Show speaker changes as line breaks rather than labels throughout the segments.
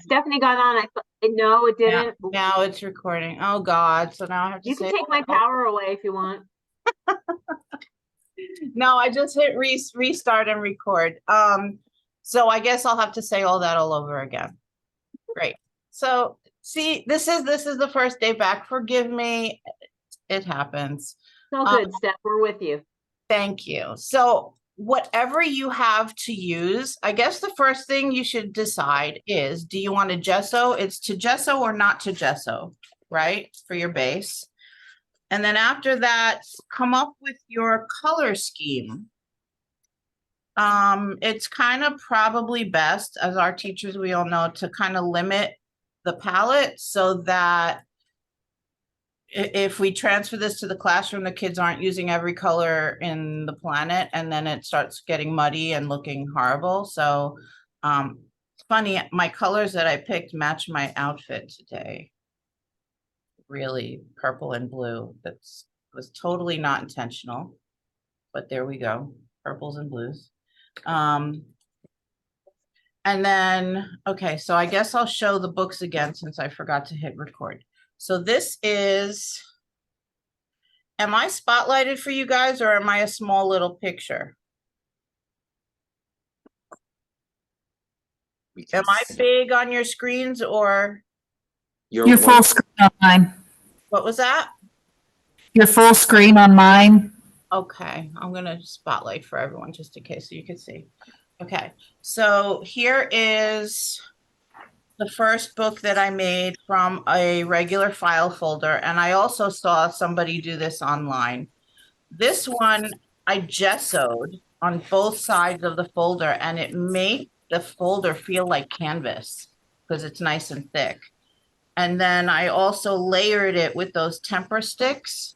Stephanie got on. I thought, no, it
Yeah,
didn't.
now it's recording. Oh God. So now I have to
You can
say,
take my power away if you want.
no, I just hit restart and record. So I guess I'll have to say all that all over again. Great. So see, this is the first day back. Forgive me. It happens.
It's all
Um,
good, Steph. We're with you.
Thank you. So whatever you have to use, I guess the first thing you should decide is, do you want to gesso? It's to gesso or not to gesso, right? For your base. And then after that, come up with your color scheme. It's kind of probably best, as our teachers, we all know, to kind of limit the palette so that if we transfer this to the classroom, the kids aren't using every color in the planet, and then it starts getting muddy and looking horrible. So it's funny, my colors that I picked match my outfit today. Really purple and blue. That's was totally not intentional, but there we go. Purples and blues. And then, okay, so I guess I'll show the books again since I forgot to hit record. So this is, am I spotlighted for you guys or am I a small little picture? Am I big on your screens or
You're full screen on mine.
what was that?
You're full screen on mine.
Okay, I'm gonna spotlight for everyone just in case so you can see. Okay, so here is the first book that I made from a regular file folder, and I also saw somebody do this online. This one I gessoed on both sides of the folder, and it made the folder feel like canvas because it's nice and thick. And then I also layered it with those temper sticks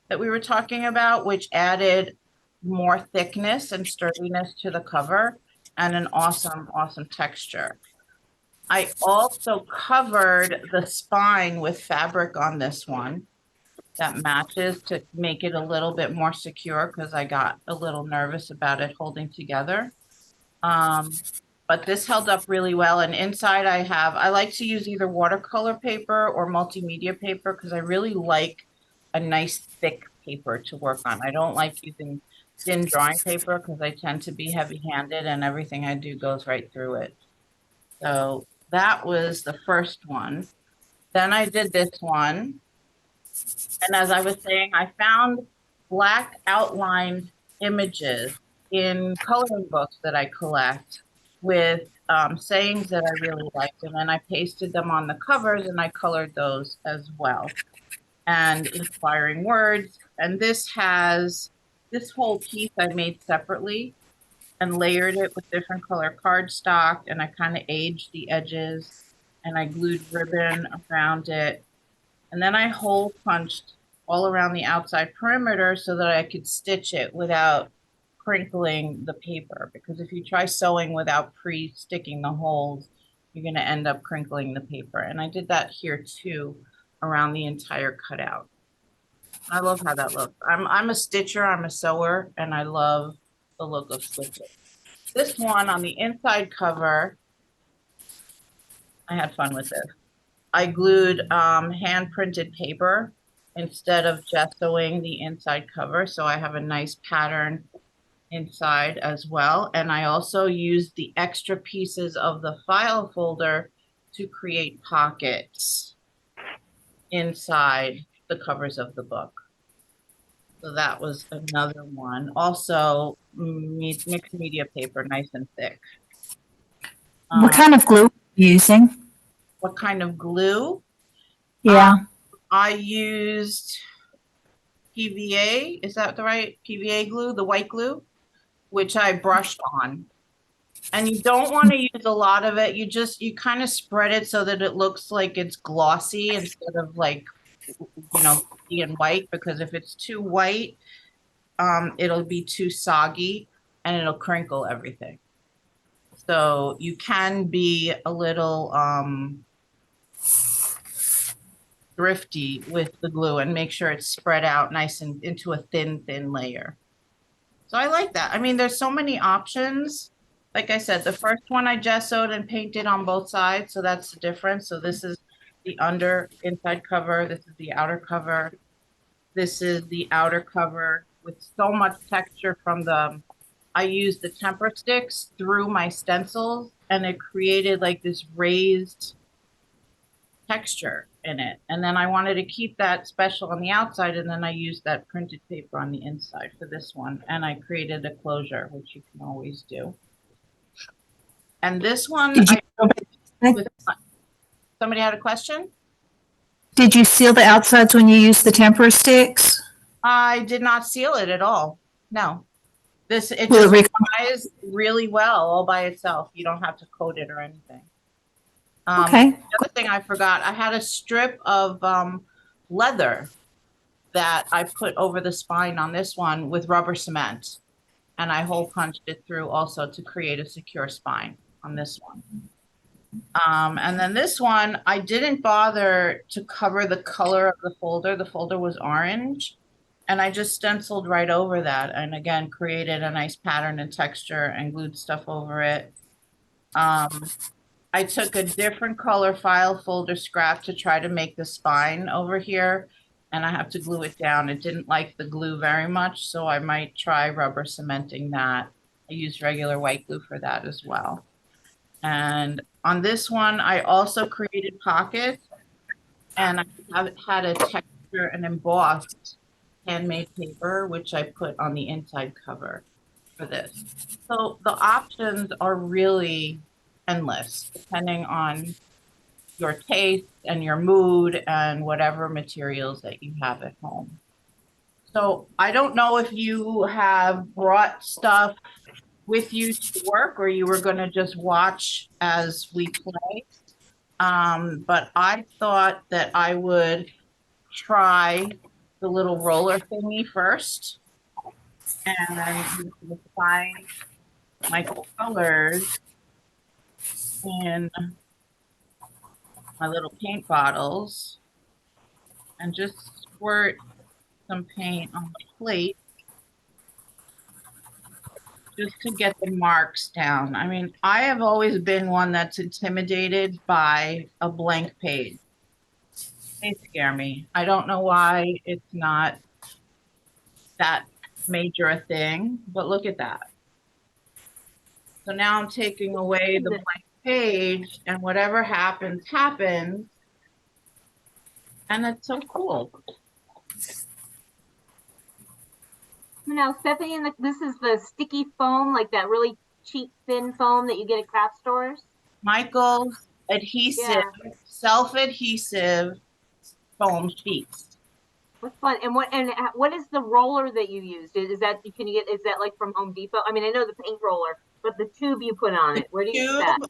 that we were talking about, which added more thickness and sturdiness to the cover and an awesome, awesome texture. I also covered the spine with fabric on this one that matches to make it a little bit more secure because I got a little nervous about it holding together. But this held up really well. And inside I like to use either watercolor paper or multimedia paper because I really like a nice thick paper to work on. I don't like using thin drawing paper because I tend to be heavy-handed and everything I do goes right through it. So that was the first one. Then I did this one. And as I was saying, I found black outlined images in coloring books that I collect with sayings that I really liked. And then I pasted them on the covers and I colored those as well. And inspiring words. And this whole piece I made separately and layered it with different color cardstock. And I kind of aged the edges and I glued ribbon around it. And then I hole punched all around the outside perimeter so that I could stitch it without crinkling the paper. Because if you try sewing without pre-sticking the holes, you're going to end up crinkling the paper. And I did that here too, around the entire cutout. I love how that looks. I'm a stitcher, I'm a sewer, and I love the look of stitching. This one on the inside cover, I had fun with this. I glued hand printed paper instead of gessoing the inside cover. So I have a nice pattern inside as well. And I also used the extra pieces of the file folder to create pockets inside the covers of the book. So that was another one. Also, mixed media paper, nice and thick.
What kind of glue are you using?
What kind of glue?
Yeah.
I used PVA, is that the right PVA glue, the white glue, which I brushed on. And you don't want to use a lot of it. You kind of spread it so that it looks like it's glossy instead of like, being white, because if it's too white, it'll be too soggy and it'll crinkle everything. So you can be a little thrifty with the glue and make sure it's spread out nice and into a thin layer. So I like that. I mean, there's so many options. like I said, the first one I gessoed and painted on both sides, so that's the difference. So this is the inside cover, this is the outer cover. This is the outer cover with so much texture from I used the temper sticks through my stencils and it created like this raised texture in it. And then I wanted to keep that special on the outside, and then I used that printed paper on the inside for this one. And I created a closure, which you can always do. And this one,
Did you,
somebody had a question?
did you seal the outsides when you used the tempera sticks?
I did not seal it at all. No. It
Will
just
it
dries really well all by itself. You don't have to coat it or anything.
Okay.
The other thing I forgot, I had a strip of leather that I put over the spine on this one with rubber cement. And I hole punched it through also to create a secure spine on this one. And then this one, I didn't bother to cover the color of the folder. The folder was orange. And I just stenciled right over that. And again, created a nice pattern and texture and glued stuff over it. I took a different color file folder scrap to try to make the spine over here. And I have to glue it down. It didn't like the glue very much, so I might try rubber cementing that. I used regular white glue for that as well. And on this one, I also created pockets, and I had a texture and embossed handmade paper, which I put on the inside cover for this. So the options are really endless, depending on your taste and your mood and whatever materials that you have at home. So I don't know if you have brought stuff with you to work or you were going to just watch as we play. But I thought that I would try the little roller thingy first and find my colors in my little paint bottles and just squirt some paint on the plate just to get the marks down. I mean, I have always been one that's intimidated by a blank page. They scare me. I don't know why it's not that major a thing, but look at that. So now I'm taking away the blank page, and whatever happens, happens. And it's so cool.
Now, Stephanie, this is the sticky foam, like that really cheap, thin foam that you get at craft stores.
Michael's adhesive, self-adhesive foam sheets.
What's fun? And what is the roller that you used? Is that like from Home Depot? I mean, I know the paint roller, but the tube you put on it, where do you get that?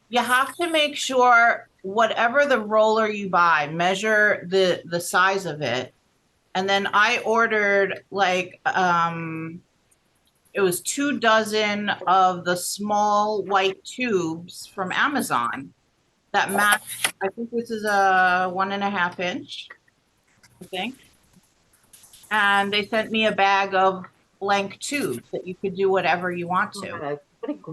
You have to make sure whatever the roller you buy, measure the size of it. And then I ordered like it was 2 dozen of the small white tubes from Amazon that match. I think this is a 1.5 inch, I think. And they sent me a bag of blank tubes that you could do whatever you want to.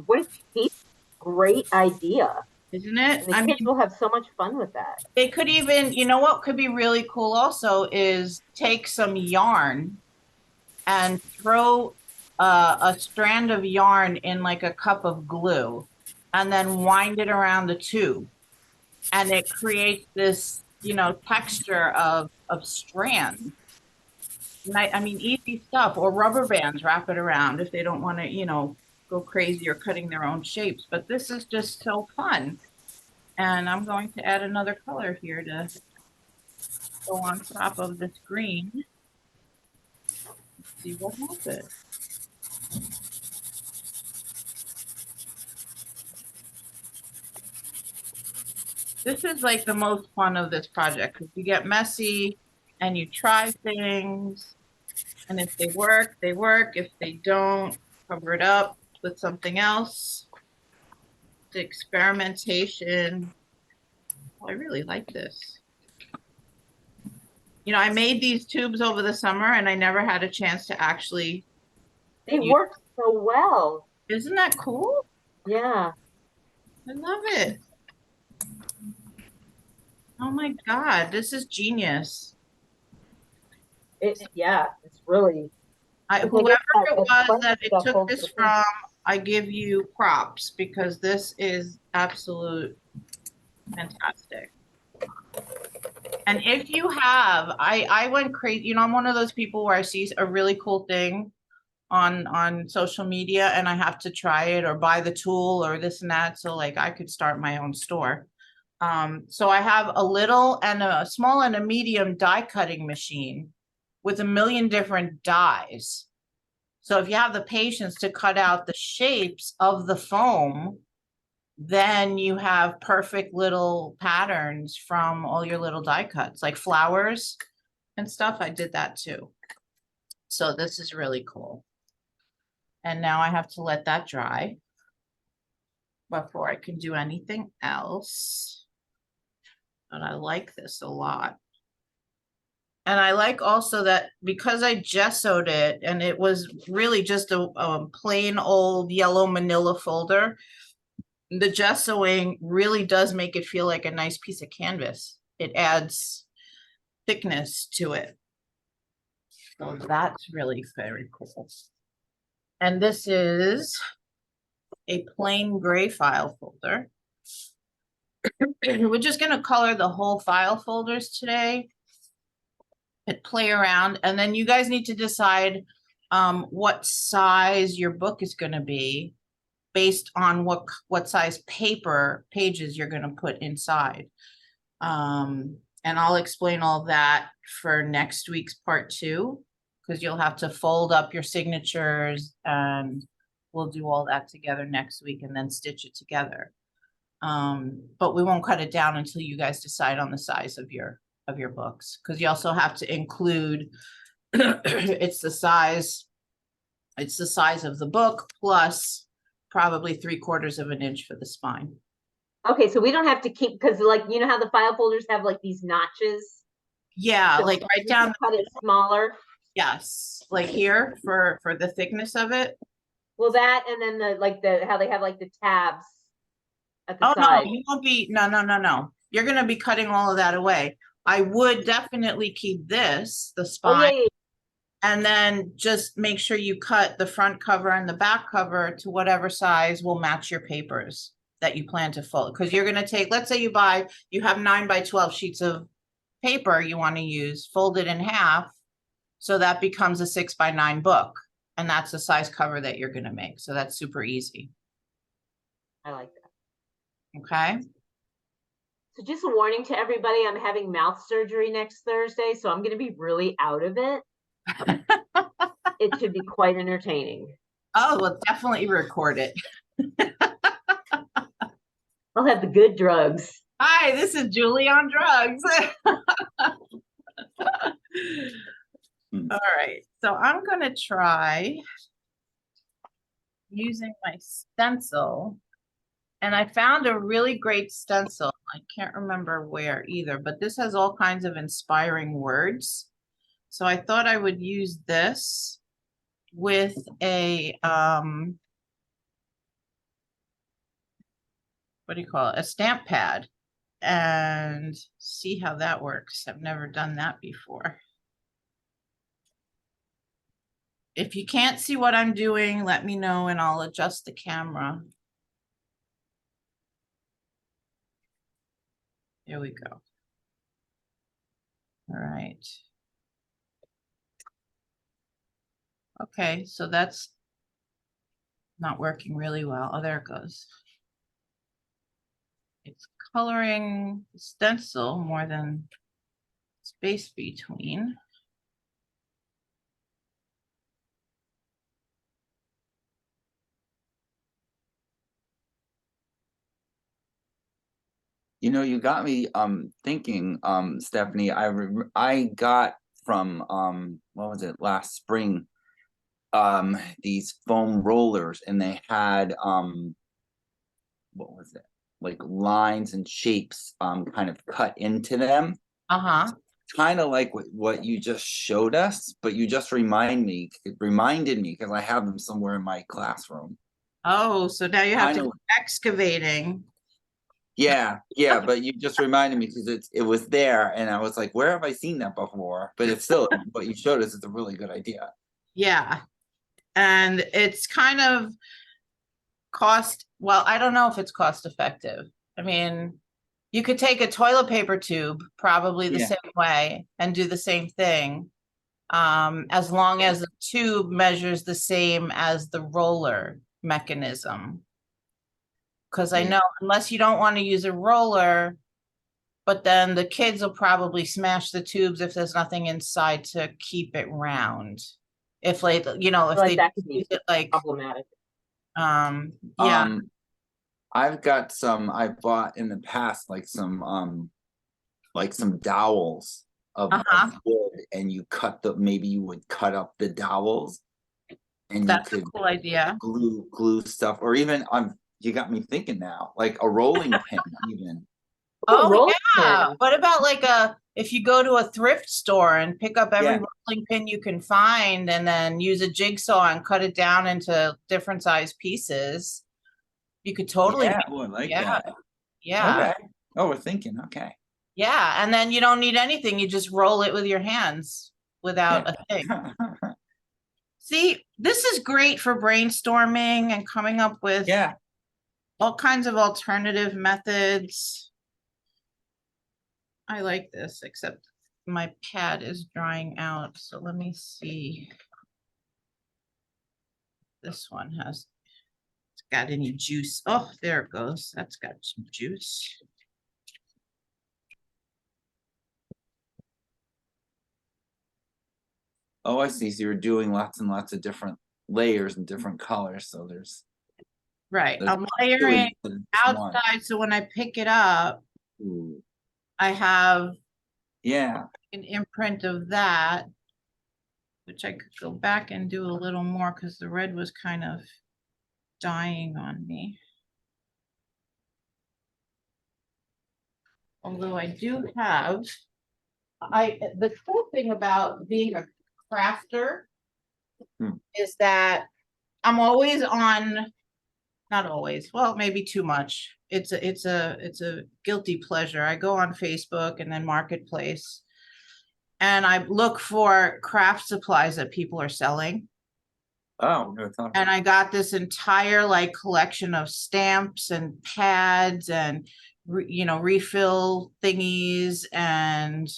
What a cheap, great idea.
Isn't it?
And the kids will have so much fun with that.
They could even, you know what could be really cool also is take some yarn and throw a strand of yarn in like a cup of glue and then wind it around the tube. And it creates this, texture of strands. I mean, easy stuff, or rubber bands, wrap it around if they don't want to, go crazy or cutting their own shapes. But this is just so fun. And I'm going to add another color here to go on top of this green. Let's see what happens. This is like the most fun of this project because you get messy and you try things. And if they work, they work. If they don't, cover it up with something else. The experimentation. Oh, I really like this. I made these tubes over the summer and I never had a chance to actually.
They work so well.
Isn't that cool?
Yeah.
I love it. Oh my God, this is genius.
Yeah, it's really, it's, I
Whoever
guess
it
that
was
sponge
that it
stuff
took
holds
this
the paint.
from, I give you props because this is absolute fantastic. And if you have, I went crazy, you know, I'm one of those people where I see a really cool thing on social media and I have to try it or buy the tool or this and that. So like I could start my own store. So I have a little and a small and a medium die cutting machine with a million different dies. So if you have the patience to cut out the shapes of the foam, then you have perfect little patterns from all your little die cuts, like flowers and stuff. I did that too. So this is really cool. And now I have to let that dry before I can do anything else. But I like this a lot. And I like also that because I gessoed it and it was really just a plain old yellow manila folder, the gessoing really does make it feel like a nice piece of canvas. It adds thickness to it. So that's really very cool. And this is a plain gray file folder. We're just going to color the whole file folders today and play around. And then you guys need to decide what size your book is going to be based on what size paper pages you're going to put inside. And I'll explain all that for next week's part 2, because you'll have to fold up your signatures and we'll do all that together next week and then stitch it together. But we won't cut it down until you guys decide on the size of your books, because you also have to include it's the size of the book plus probably 3/4 of an inch for the spine.
Okay, so we don't have to keep, because like, you know how the file folders have like these notches?
Yeah,
So
like right
you
down.
can cut it smaller.
Yes, like here for the thickness of it.
Well, that, and then how they have like the tabs at the
Oh no,
side.
you won't be. No. You're gonna be cutting all of that away. I would definitely keep this, the
Oh,
spine,
yeah.
and then just make sure you cut the front cover and the back cover to whatever size will match your papers that you plan to fold. Because you're gonna take, let's say you have 9 by 12 sheets of paper you want to use, fold it in half, so that becomes a 6 by 9 book. And that's the size cover that you're gonna make. So that's super easy.
I like that.
Okay.
So just a warning to everybody, I'm having mouth surgery next Thursday, so I'm going to be really out of it. It should be quite entertaining.
Oh, we'll definitely record it.
I'll have the good drugs.
Hi, this is Julie on drugs. All right, so I'm going to try using my stencil. And I found a really great stencil. I can't remember where either, but this has all kinds of inspiring words. So I thought I would use this with a, what do you call it? A stamp pad, and see how that works. I've never done that before. If you can't see what I'm doing, let me know and I'll adjust the camera. Here we go. All right. Okay, so that's not working really well. Oh, there it goes. It's coloring the stencil more than space between.
You know, you got me thinking, Stephanie. I got from what was it, last spring, these foam rollers, and they had what was it, like lines and shapes kind of cut into them,
Uh-huh.
kind of like what you just showed us, but you just reminded me because I have them somewhere in my classroom.
Oh, so now you have to
Finally.
go excavating.
Yeah, but you just reminded me because it was there, and I was like, where have I seen that before? But it's still what you showed us is a really good idea.
Yeah. And it's kind of well, I don't know if it's cost effective. I mean, you could take a toilet paper tube, probably the
Yeah.
same way, and do the same thing. As long as the tube measures the same as the roller mechanism. Because I
Yeah.
know unless you don't want to use a roller, but then the kids will probably smash the tubes if there's nothing inside to keep it round. If like, you know,
I
if
feel like
they
that could be
use it like,
problematic.
yeah,
I've got some I bought in the past, like some dowels of wood, and you cut maybe you would cut up the dowels, and
that's
you
a
could
cool idea.
glue stuff, or even you got me thinking now, like a rolling pin even.
Oh,
Roll
yeah.
pin.
What about like if you go to a thrift store and pick up every
Yeah.
rolling pin you can find and then use a jigsaw and cut it down into different size pieces, you could totally
Yeah,
make,
oh, I like
yeah,
that.
yeah,
Okay. Oh, we're thinking, okay.
yeah. And then you don't need anything. You just roll it with your hands without a thing. See, this is great for brainstorming and coming up with
Yeah.
all kinds of alternative methods. I like this, except my pad is drying out. So let me see. This one it's got any juice. Oh, there it goes. That's got some juice.
Oh, I see. So you're doing lots and lots of different layers and different colors. So
Right.
there's
I'm layering
one.
outside, so when I pick it up,
Ooh.
I have
Yeah.
an imprint of that, which I could go back and do a little more because the red was kind of dying on me. Although I do have, the cool thing about being a crafter is that I'm always on, not always, well, maybe too much. It's a guilty pleasure. I go on Facebook and then Marketplace and I look for craft supplies that people are selling.
Oh, no, it's not.
And I got this entire like collection of stamps and pads and refill thingies, and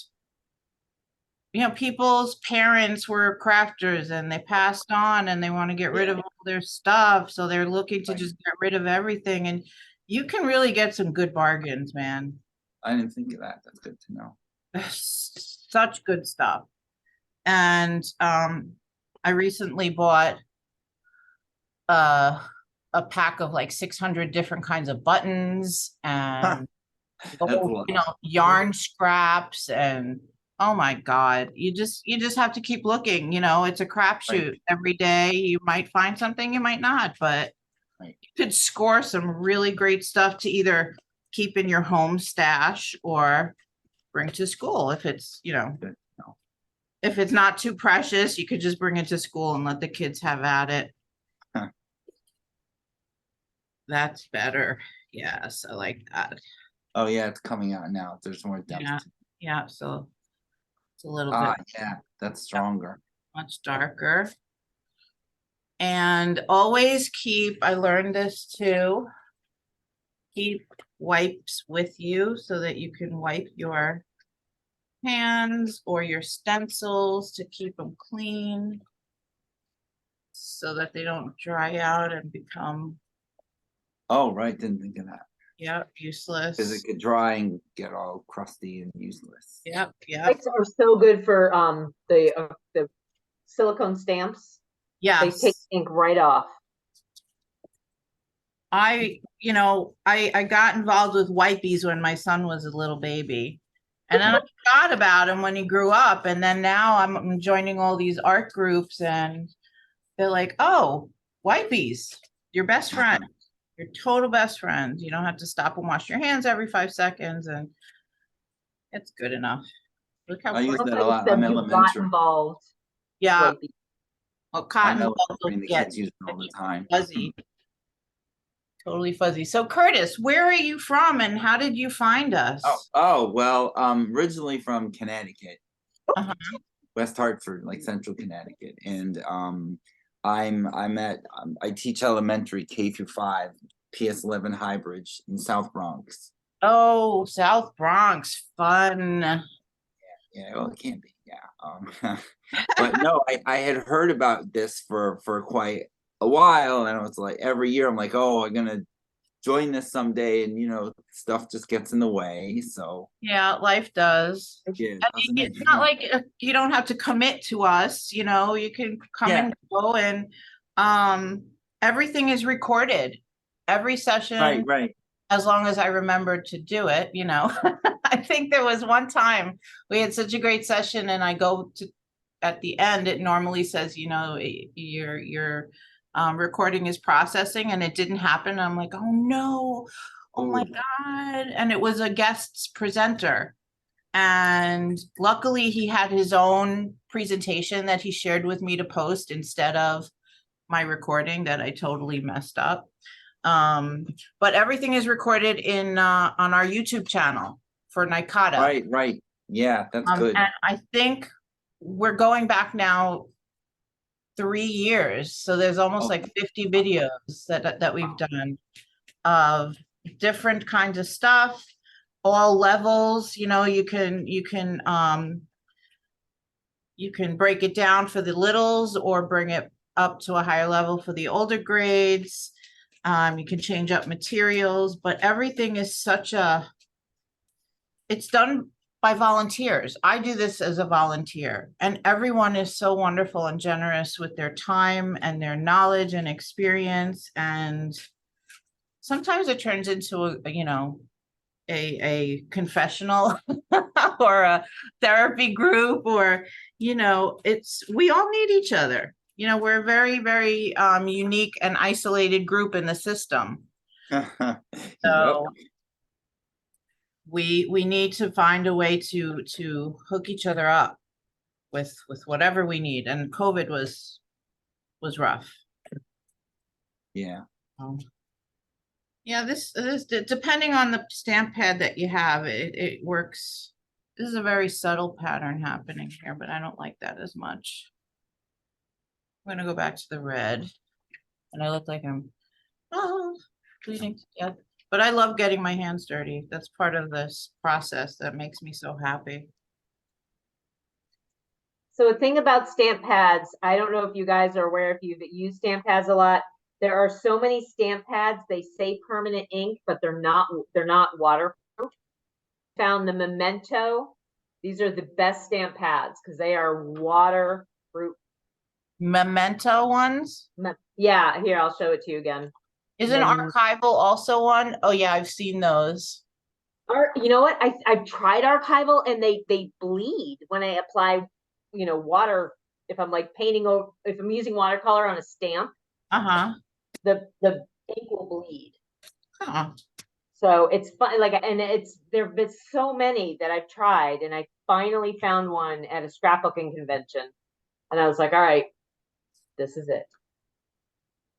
people's parents were crafters and they passed on and they want to get rid of all their stuff, so they're looking to just get rid of everything, and you can really get some good bargains, man.
I didn't think of that. That's good to know.
Such good stuff. And I recently bought a pack of like 600 different kinds of buttons and yarn scraps, and oh my God, you just have to keep looking. It's a crapshoot. Every day you might find something, you might not, but you could score some really great stuff to either keep in your home stash or bring to school. If it's if it's not too precious, you could just bring it to school and let the kids have at it. That's better. Yes, I like that.
Oh yeah, it's coming out now. There's more depth.
Yeah, so it's a little bit.
Yeah, that's stronger.
Much darker. And always I learned this too, keep wipes with you so that you can wipe your hands or your stencils to keep them clean so that they don't dry out and become.
Oh, right. Didn't think of that.
Yep, useless.
Because it could dry and get all crusty and useless.
Yep.
Wipes are so good for the silicone stamps.
Yeah.
They take ink right off.
I got involved with wipies when my son was a little baby. And then I forgot about him when he grew up. And then now I'm joining all these art groups and they're like, oh, wipies, your best friend, your total best friend. You don't have to stop and wash your hands every 5 seconds. And it's good enough. Look how
I use that a lot. I'm elementary.
Involved.
Yeah.
Wipey.
Well, cotton
the kids use it all the time.
Fuzzy. Totally fuzzy. So Curtis, where are you from and how did you find us?
Well, originally from Connecticut,
Uh-huh.
West Hartford, like Central Connecticut, and I teach elementary K through 5, PS11 Highbridge in South Bronx.
Oh, South Bronx, fun.
Yeah, well, it can be, yeah. But no, I had heard about this for quite a while, and I was like, every year I'm like, oh, I'm gonna join this someday, and stuff just gets in the way. So
Yeah, life does.
yeah, doesn't it?
It's not like you don't have to commit to us, you can come
Yeah.
and go and everything is recorded. Every session,
Right.
as long as I remember to do it, I think there was one time we had such a great session and I go to at the end, it normally says, your recording is processing and it didn't happen. I'm like, oh no, oh my God. And it was a guest presenter. And luckily he had his own presentation that he shared with me to post instead of my recording that I totally messed up. But everything is recorded in on our YouTube channel for Nikata.
Right. Yeah, that's good.
And I think we're going back now 3 years. So there's almost like 50 videos that we've done of different kinds of stuff, all levels. You can break it down for the littles or bring it up to a higher level for the older grades. You can change up materials, but everything is it's done by volunteers. I do this as a volunteer, and everyone is so wonderful and generous with their time and their knowledge and experience. And sometimes it turns into a confessional or a therapy group, or we all need each other. We're a very, very unique and isolated group in the system.
Yep.
So we need to find a way to hook each other up with whatever we need. And COVID was rough.
Yeah.
Yeah, this depending on the stamp pad that you have, it works. This is a very subtle pattern happening here, but I don't like that as much. I'm gonna go back to the red, and I look like I'm bleeding to death. But I love getting my hands dirty. That's part of this process that makes me so happy.
So a thing about stamp pads, I don't know if you guys are aware if you've used stamp pads a lot. There are so many stamp pads, they say permanent ink, but they're not waterproof. Found the Memento. These are the best stamp pads because they are waterproof.
Memento ones?
Yeah, here, I'll show it to you again.
Isn't archival also one? Oh yeah, I've seen those.
You know what? I've tried archival and they bleed when I apply, water. If I'm like painting over, if I'm using watercolor on a stamp, the ink will bleed. So it's fun, and there've been so many that I've tried, and I finally found one at a scrapbooking convention, and I was like, all right, this is it.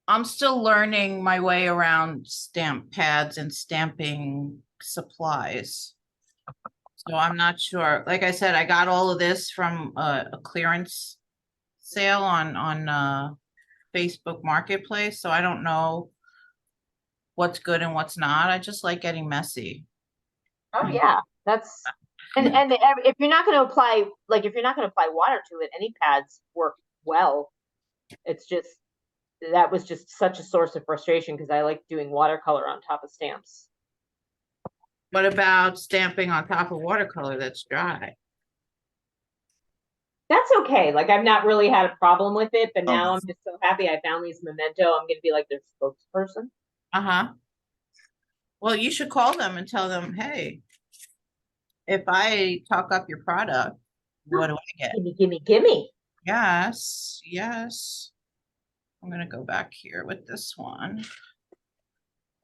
I'm still learning my way around stamp pads and stamping supplies. So I'm not sure. Like I said, I got all of this from a clearance sale on Facebook Marketplace. So I don't know what's good and what's not. I just like getting messy.
Oh yeah, that's and if you're not going to apply water to it, any pads work well. It's just that was just such a source of frustration because I like doing watercolor on top of stamps.
What about stamping on top of watercolor that's dry?
That's okay. Like I've not really had a problem with it, but now I'm just so happy I found these Memento. I'm going to be like their spokesperson.
Well, you should call them and tell them, hey, if I talk up your product, what do I get?
Gimme.
Yes. I'm going to go back here with this one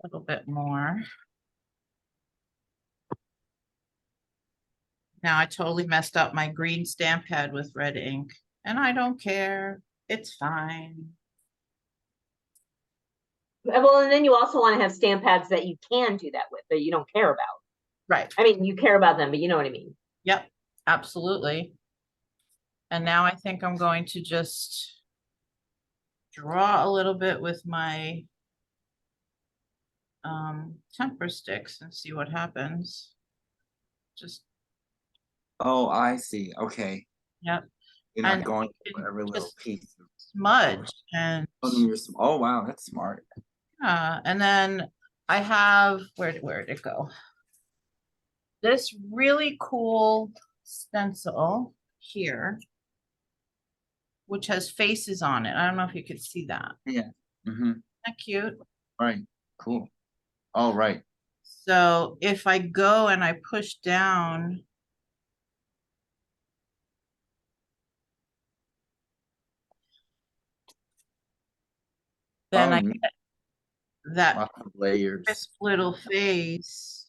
a little bit more. Now I totally messed up my green stamp pad with red ink, and I don't care. It's fine.
Well, and then you also want to have stamp pads that you can do that with, that you don't care about.
Right.
I mean, you care about them, but you know what I mean.
Yep, absolutely. And now I think I'm going to just draw a little bit with my temper sticks and see what happens. Just,
Oh, I see. Okay.
yep,
You're not
And
going
you
for
can
every little
just
piece.
smudge and
Oh, wow, that's smart.
and then I have, where did it go? This really cool stencil here, which has faces on it. I don't know if you could see that.
Yeah. Mm-hmm.
Isn't that cute?
Right. Cool. All right.
So if I go and I push down, then
Oh,
I
neat.
get that
Lots of layers.
crisp little face.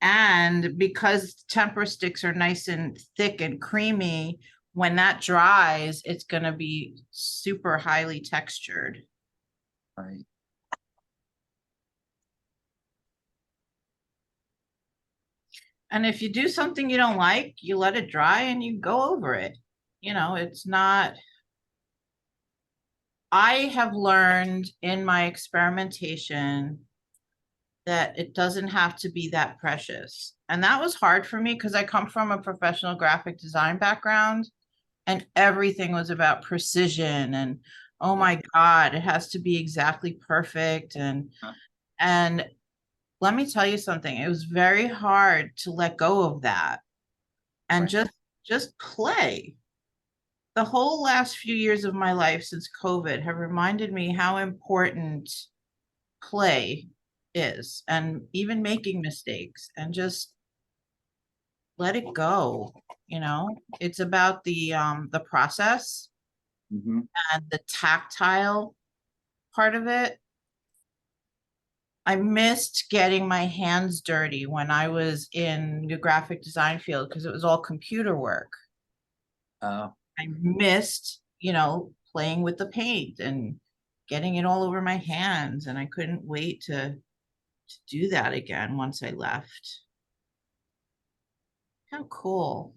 And because temper sticks are nice and thick and creamy, when that dries, it's going to be super highly textured.
Right.
And if you do something you don't like, you let it dry and you go over it. You know, it's not. I have learned in my experimentation that it doesn't have to be that precious. And that was hard for me because I come from a professional graphic design background and everything was about precision and oh my God, it has to be exactly perfect. And let me tell you something, it was very hard to let go of that and
Right.
just play. The whole last few years of my life since COVID have reminded me how important play is and even making mistakes and just let it go. You know, it's about the process
Mm-hmm.
and the tactile part of it. I missed getting my hands dirty when I was in the graphic design field because it was all computer work. I missed, you know, playing with the paint and getting it all over my hands, and I couldn't wait to do that again once I left. How cool.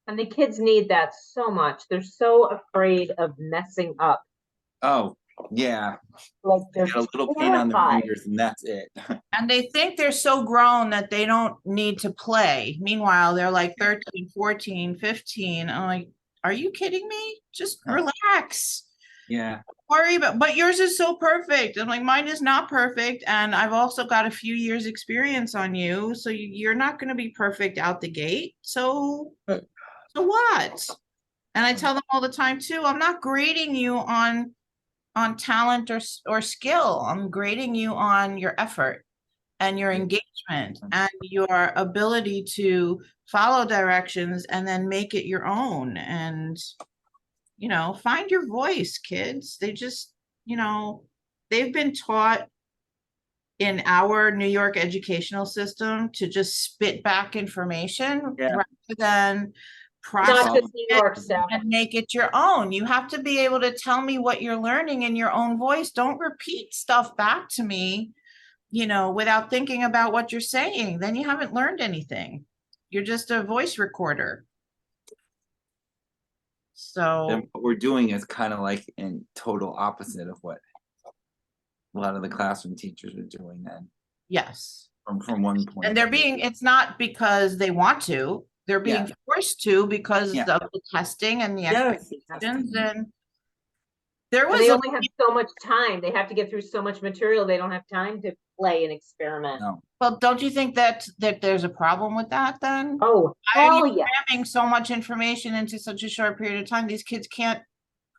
And the kids need that so much. They're so afraid of messing up.
Oh, yeah.
Like
They
they're
get a little paint on their
terrified.
fingers and that's it.
And they think they're so grown that they don't need to play. Meanwhile, they're like 13, 14, 15. I'm like, are you kidding me? Just relax.
Yeah.
Worry about, but yours is so perfect. I'm like, mine is not perfect. And I've also got a few years experience on you. So you're not going to be perfect out the gate. So what? And I tell them all the time too, I'm not grading you on talent or skill. I'm grading you on your effort and your engagement and your ability to follow directions and then make it your own. And, you know, find your voice, kids. They just, you know, they've been taught in our New York educational system to just spit back information
Yeah.
rather than
Not
process
just New
it
York stuff.
and make it your own. You have to be able to tell me what you're learning in your own voice. Don't repeat stuff back to me, you know, without thinking about what you're saying. Then you haven't learned anything. You're just a voice recorder. So
Then what we're doing is kind of like in total opposite of what a lot of the classroom teachers are doing then.
yes.
From one point.
And they're being, it's not because they want to, they're being forced to because
Yeah.
of the testing and the expectations. And there
And
was
they only have so much time. They have to get through so much material. They don't have time to play and experiment.
No.
well, don't you think that there's a problem with that then?
Oh,
Why are you
hell yeah.
cramming so much information into such a short period of time? These kids can't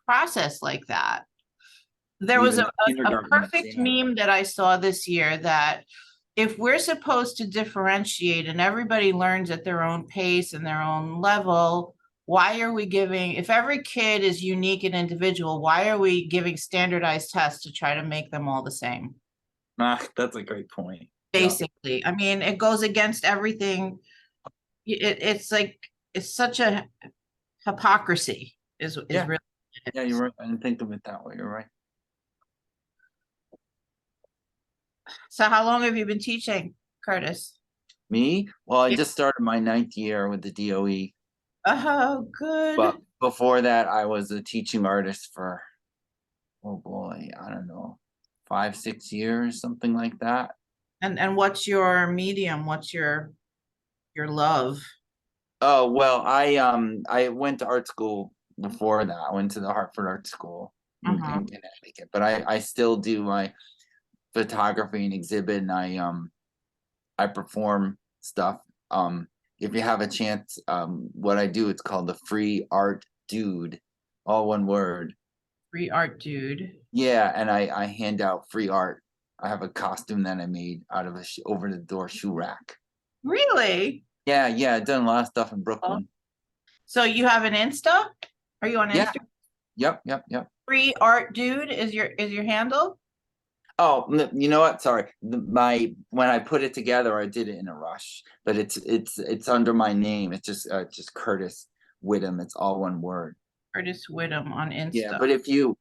process like that. There was
Even
a
the kindergarten
perfect
exam.
meme that I saw this year that if we're supposed to differentiate and everybody learns at their own pace and their own level, why are we giving, if every kid is unique and individual, why are we giving standardized tests to try to make them all the same?
That's a great point.
Basically, I mean, it goes against everything. It's like, it's such a hypocrisy is really
Yeah, you're right. I didn't think of it that way. You're right.
So how long have you been teaching, Curtis?
Me? Well, I
Yeah.
just started my 9th year with the DOE,
Oh, good.
but before that, I was a teaching artist for, oh boy, I don't know, 5, 6 years, something like that.
And what's your medium? What's your love?
Oh, well, I went to art school before that. I went to the Hartford Art School in Connecticut, but I still do my photography and exhibit, and I perform stuff. If you have a chance, what I do, it's called the Free Art Dude, all one word.
Free art dude.
Yeah, and I hand out free art. I have a costume that I made out of a over the door shoe rack.
Really?
Yeah, I've done a lot of stuff in
Oh.
Brooklyn.
So you have an Insta? Are you on
Yeah.
Insta?
Yep.
Free art dude is your handle?
Oh, you know what? Sorry. When I put it together, I did it in a rush, but it's under my name. It's just Curtis Whittam. It's all one word.
Curtis Whittam on Insta.
Yeah, but if you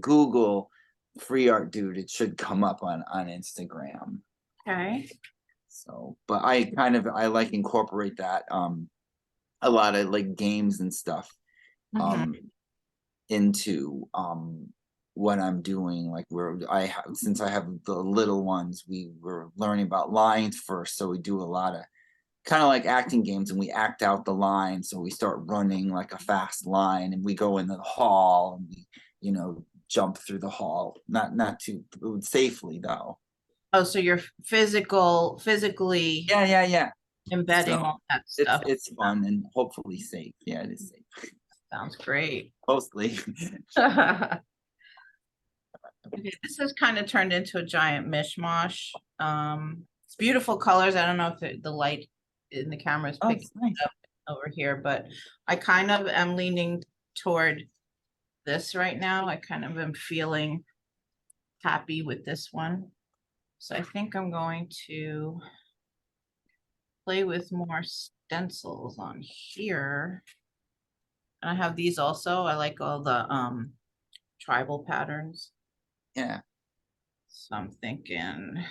Google Free Art Dude, it should come up on Instagram.
Okay.
So, but I like incorporate that a lot of like games and stuff into what I'm doing. Like since I have the little ones, we were learning about lines first, so we do a lot of kind of like acting games, and we act out the line. So we start running like a fast line, and we go into the hall, and we jump through the hall, not too safely though.
Oh, so you're physically
Yeah.
embedding
So
all that stuff.
It's fun and hopefully safe. Yeah, it is safe.
Sounds great.
Mostly.
Okay, this has kind of turned into a giant mishmash. It's beautiful colors. I don't know if the light in the camera is picking
Nice.
up over here, but I kind of am leaning toward this right now. I kind of am feeling happy with this one. So I think I'm going to play with more stencils on here. And I have these also. I like all the tribal patterns.
Yeah.
So I'm thinking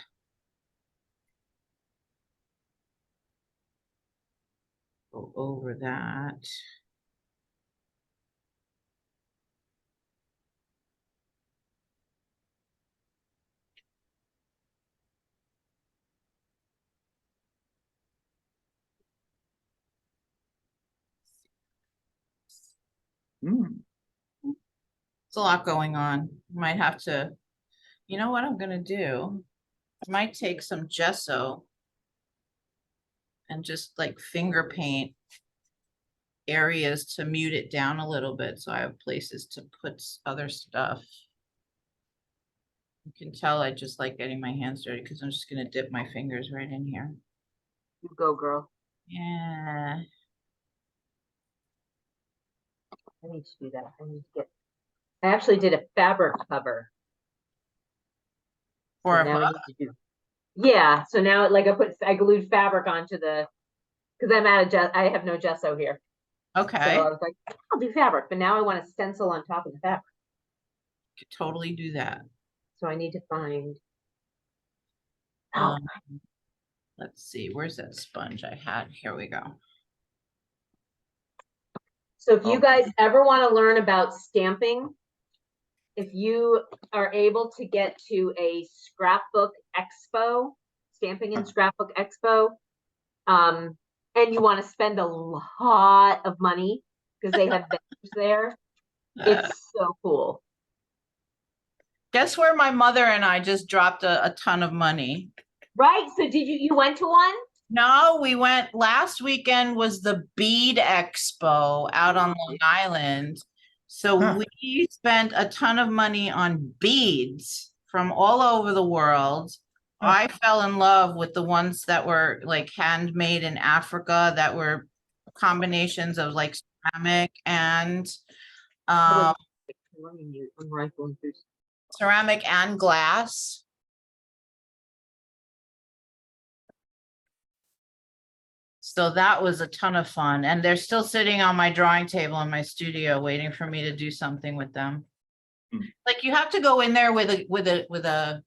go over that. It's a lot going on. Might have to, you know what I'm gonna do? I might take some gesso and just like finger paint areas to mute it down a little bit so I have places to put other stuff. You can tell I just like getting my hands dirty because I'm just gonna dip my fingers right in here.
You go, girl.
Yeah.
I need to do that. I actually did a fabric cover.
Or
So now I need to do. Yeah, so now like I glued fabric onto because I have no gesso here.
okay.
So I was like, I'll do fabric, but now I want a stencil on top of the fabric.
Could totally do that.
So I need to find.
Let's see, where's that sponge I had? Here we go.
So if you guys ever want to learn about stamping, if you are able to get to a scrapbook expo, stamping and scrapbook expo, and you want to spend a lot of money because they have vendors there, it's so cool.
Guess where my mother and I just dropped a ton of money.
Right? So did you went to one?
No, we went last weekend was the Bead Expo out on Long Island. So we spent a ton of money on beads from all over the world. I fell in love with the ones that were like handmade in Africa that were combinations of like ceramic and ceramic and glass. So that was a ton of fun. And they're still sitting on my drawing table in my studio waiting for me to do something with them. Like you have to go in there with an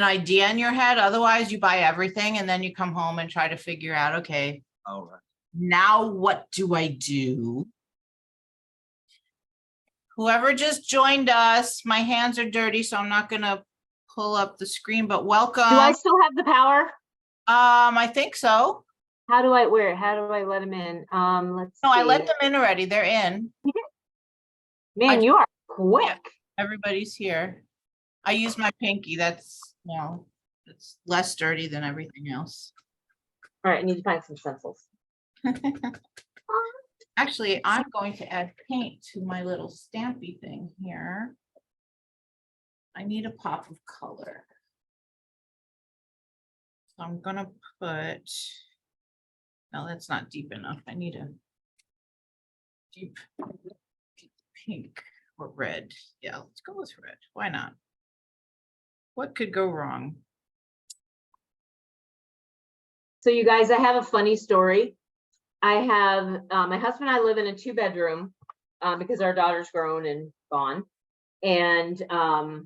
idea in your head. Otherwise you buy everything and then you come home and try to figure out, okay,
All right.
now what do I do? Whoever just joined us, my hands are dirty, so I'm not gonna pull up the screen, but welcome.
Do I still have the power?
I think so.
How do I let them in? Let's
No, I let
see.
them in already. They're in.
Man, you are quick.
Everybody's here. I use my pinky. That's, well, it's less dirty than everything else.
All right, I need to find some stencils.
Actually, I'm going to add paint to my little stampy thing here. I need a pop of color. So I'm gonna put, no, that's not deep enough. I need a deep pink or red. Yeah, let's go with red. Why not? What could go wrong?
So you guys, I have a funny story. I have, my husband and I live in a 2-bedroom because our daughter's grown and gone. And her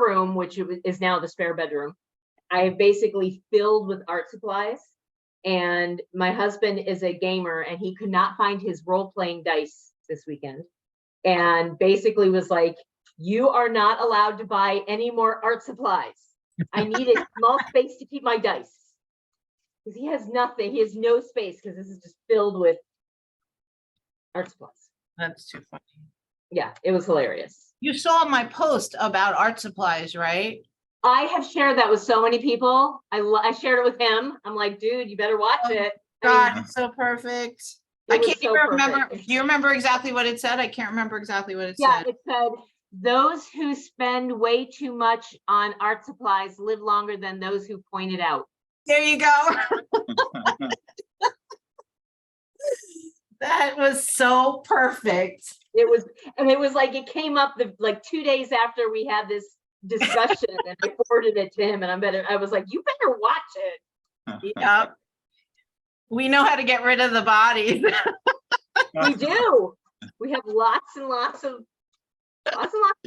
room, which is now the spare bedroom, I have basically filled with art supplies. And my husband is a gamer and he could not find his role-playing dice this weekend. And basically was like, you are not allowed to buy any more art supplies. I need a small space to keep my dice. Because he has nothing, he has no space because this is just filled with art supplies.
That's too funny.
Yeah, it was hilarious.
You saw my post about art supplies, right?
I have shared that with so many people. I shared it with him. I'm like, dude, you better watch it.
God, it's so perfect. I
was
can't
so
even remember.
perfect.
Do you remember exactly what it said? I can't remember exactly what it
Yeah,
said.
it said, those who spend way too much on art supplies live longer than those who point it out.
There you go. That was so perfect.
It was like, it came up like 2 days after we had this discussion and I forwarded it to him and I was like, you better watch it.
Yep. We know how to get rid of the bodies.
We do. We have lots and lots of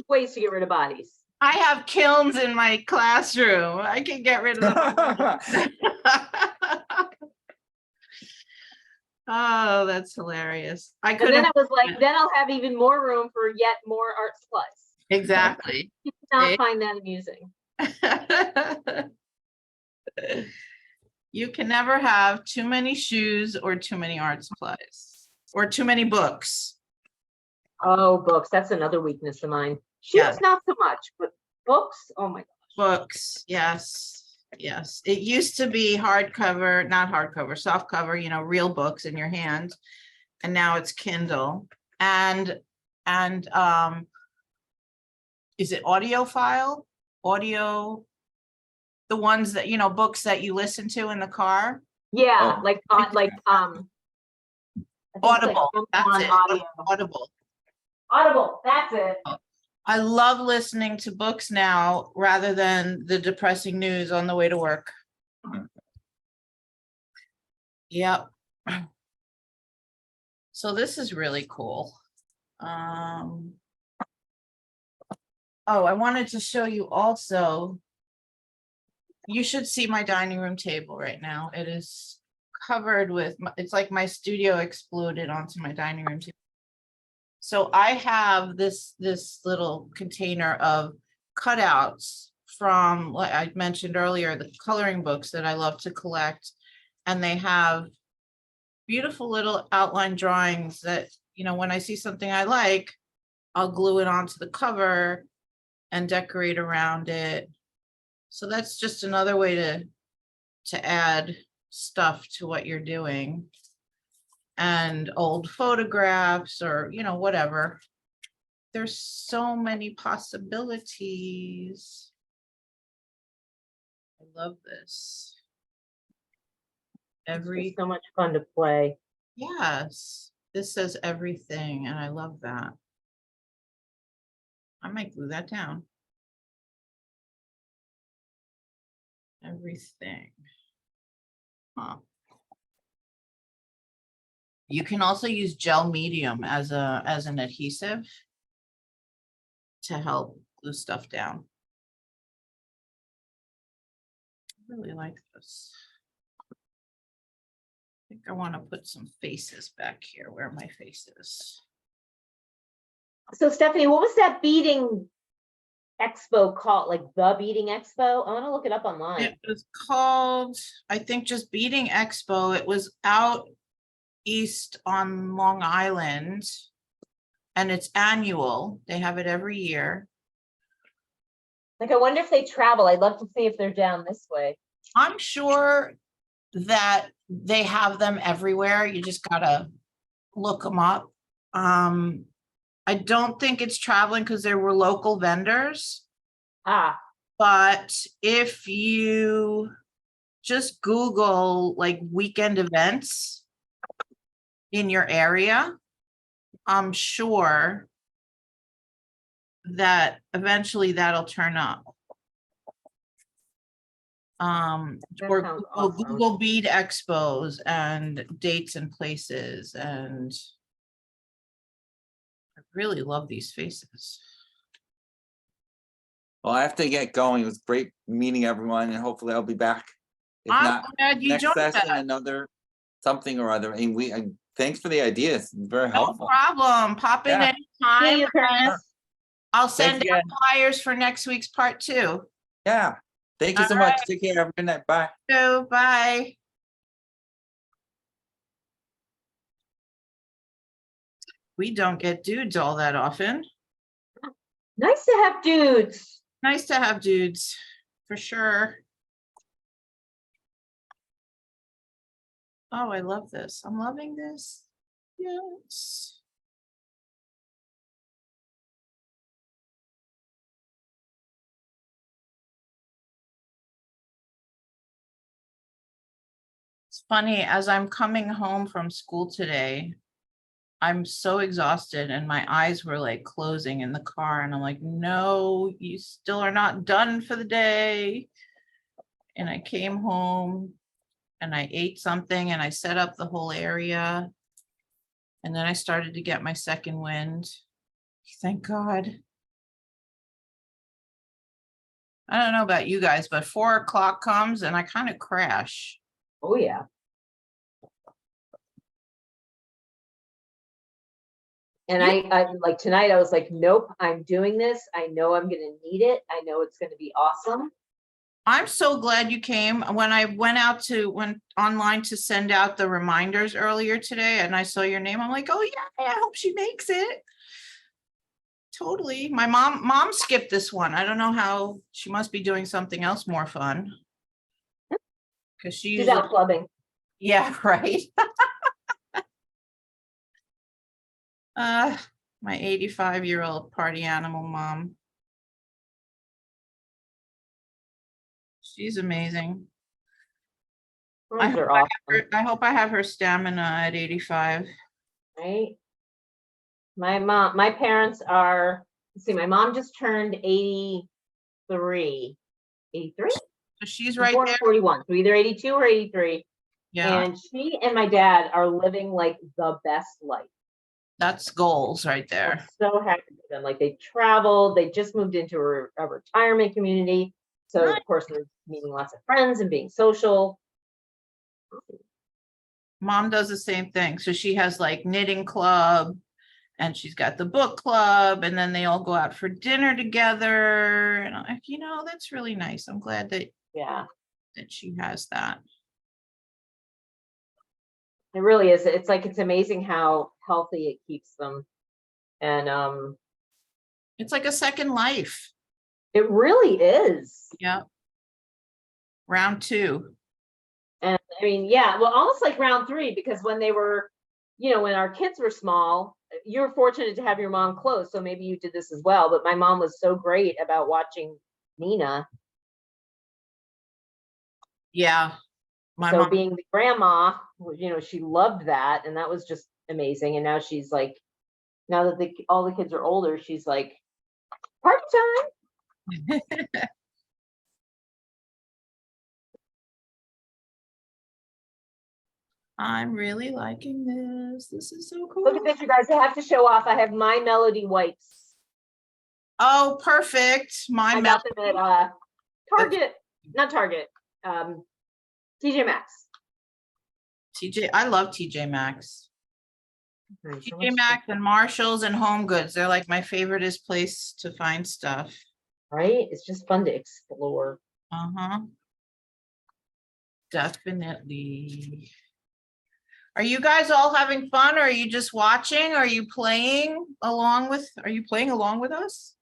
ways to get rid of bodies.
I have kilns in my classroom. I can get rid of them. Oh, that's hilarious. I
And
could
then
have
I was like, then I'll have even more room for yet more art supplies.
exactly.
You did not find that amusing.
You can never have too many shoes or too many art supplies or too many books.
Oh, books. That's another weakness of mine. Shoes,
Yeah.
not so much, but books. Oh my gosh.
Books, yes. Yes, it used to be hardcover, not hardcover, soft cover, you know, real books in your hand. And now it's Kindle and is it audiophile? Audio, the ones that, you know, books that you listen to in the car?
Yeah,
Oh.
like I think
Audible,
like
that's
on
it.
audio.
Audible.
Audible, that's it.
I love listening to books now rather than the depressing news on the way to work. Yep. So this is really cool. Oh, I wanted to show you also. You should see my dining room table right now. It is covered with, it's like my studio exploded onto my dining room table. So I have this little container of cutouts from, like I mentioned earlier, the coloring books that I love to collect. And they have beautiful little outline drawings that, you know, when I see something I like, I'll glue it onto the cover and decorate around it. So that's just another way to add stuff to what you're doing. And old photographs or, you know, whatever. There's so many possibilities. I love this.
It's so much fun to play.
Yes, this says everything, and I love that. I might glue that down. Everything. Huh. You can also use gel medium as an adhesive to help glue stuff down. I really like this. I think I want to put some faces back here. Where are my faces?
So Stephanie, what was that beading expo called? Like the Beading Expo? I want to look it up online.
It was called, I think, just Beading Expo. It was out east on Long Island, and it's annual. They have it every year.
Like, I wonder if they travel. I'd love to see if they're down this way.
I'm sure that they have them everywhere. You just gotta look them up. I don't think it's traveling because there were local vendors.
Ah,
But if you just Google like weekend events in your area, I'm sure that eventually that'll turn up.
That
Or
sounds
Google,
awesome.
Google Bead Expos and dates and places, and I really love these faces.
Well, I have to get going. It was great meeting everyone, and hopefully I'll be back. If
I'm
not,
glad you
next
joined
session,
us.
another something or other. And thanks for the ideas. Very
No
helpful.
problem. Pop in
Yeah.
anytime.
you, Chris.
And I'll send
Thanks
out
again.
flyers for next week's part 2.
Yeah. Thank you so
All
much.
right.
Take care. Have a good night. Bye.
So, bye. We don't get dudes all that often.
Nice to have dudes.
Nice to have dudes, for sure. Oh, I love this. I'm loving this. Yes. It's funny, as I'm coming home from school today, I'm so exhausted and my eyes were like closing in the car, and I'm like, no, you still are not done for the day. And I came home and I ate something and I set up the whole area. And then I started to get my second wind. Thank God. I don't know about you guys, but 4 o'clock comes and I kind of crash.
Oh yeah. And I like tonight, I was like, nope, I'm doing this. I know I'm gonna need it. I know it's gonna be awesome.
I'm so glad you came. When I went online to send out the reminders earlier today and I saw your name, I'm like, oh yeah, I hope she makes it. Totally. My mom skipped this one. I don't know how. She must be doing something else more fun. Because
She's out clubbing.
Yeah, right. My 85-year-old party animal mom. She's amazing. I
Those are awesome,
hope I have her stamina at 85.
right? My parents are, let's see, my mom just turned 83. 83?
So she's right
Born
there.
41, so either 82 or 83.
Yeah,
And she and my dad are living like the best life.
that's goals right
I'm
there.
so happy for them. Like, they traveled, they just moved into a retirement community. So
Nice.
of course they're meeting lots of friends and being social.
Mom does the same thing. So she has like knitting club and she's got the book club, and then they all go out for dinner together. And I'm like, that's really nice. I'm glad that she has that.
It really is. It's like, it's amazing how healthy it keeps them. And
It's like a second life.
it really is.
Yeah. Round 2.
And I mean, yeah, well, almost like round 3, because when they were, when our kids were small, you were fortunate to have your mom close, so maybe you did this as well. But my mom was so great about watching Nina.
Yeah. My
So
mom.
being the grandma, she loved that, and that was just amazing. And now she's like, now that all the kids are older, she's like, party time.
I'm really liking this. This is so
Look at
cool.
this, you guys. I have to show off. I have My Melody wipes.
Oh, perfect.
I got them at Target, not Target, TJ Maxx.
I love TJ Maxx.
Nice. How
TJ
much-
Maxx and Marshalls and Home Goods. They're like my favoriteest place to find stuff.
Right? It's just fun to explore.
Uh-huh. Definitely. Are you guys all having fun, or are you just watching? Are you playing along with us?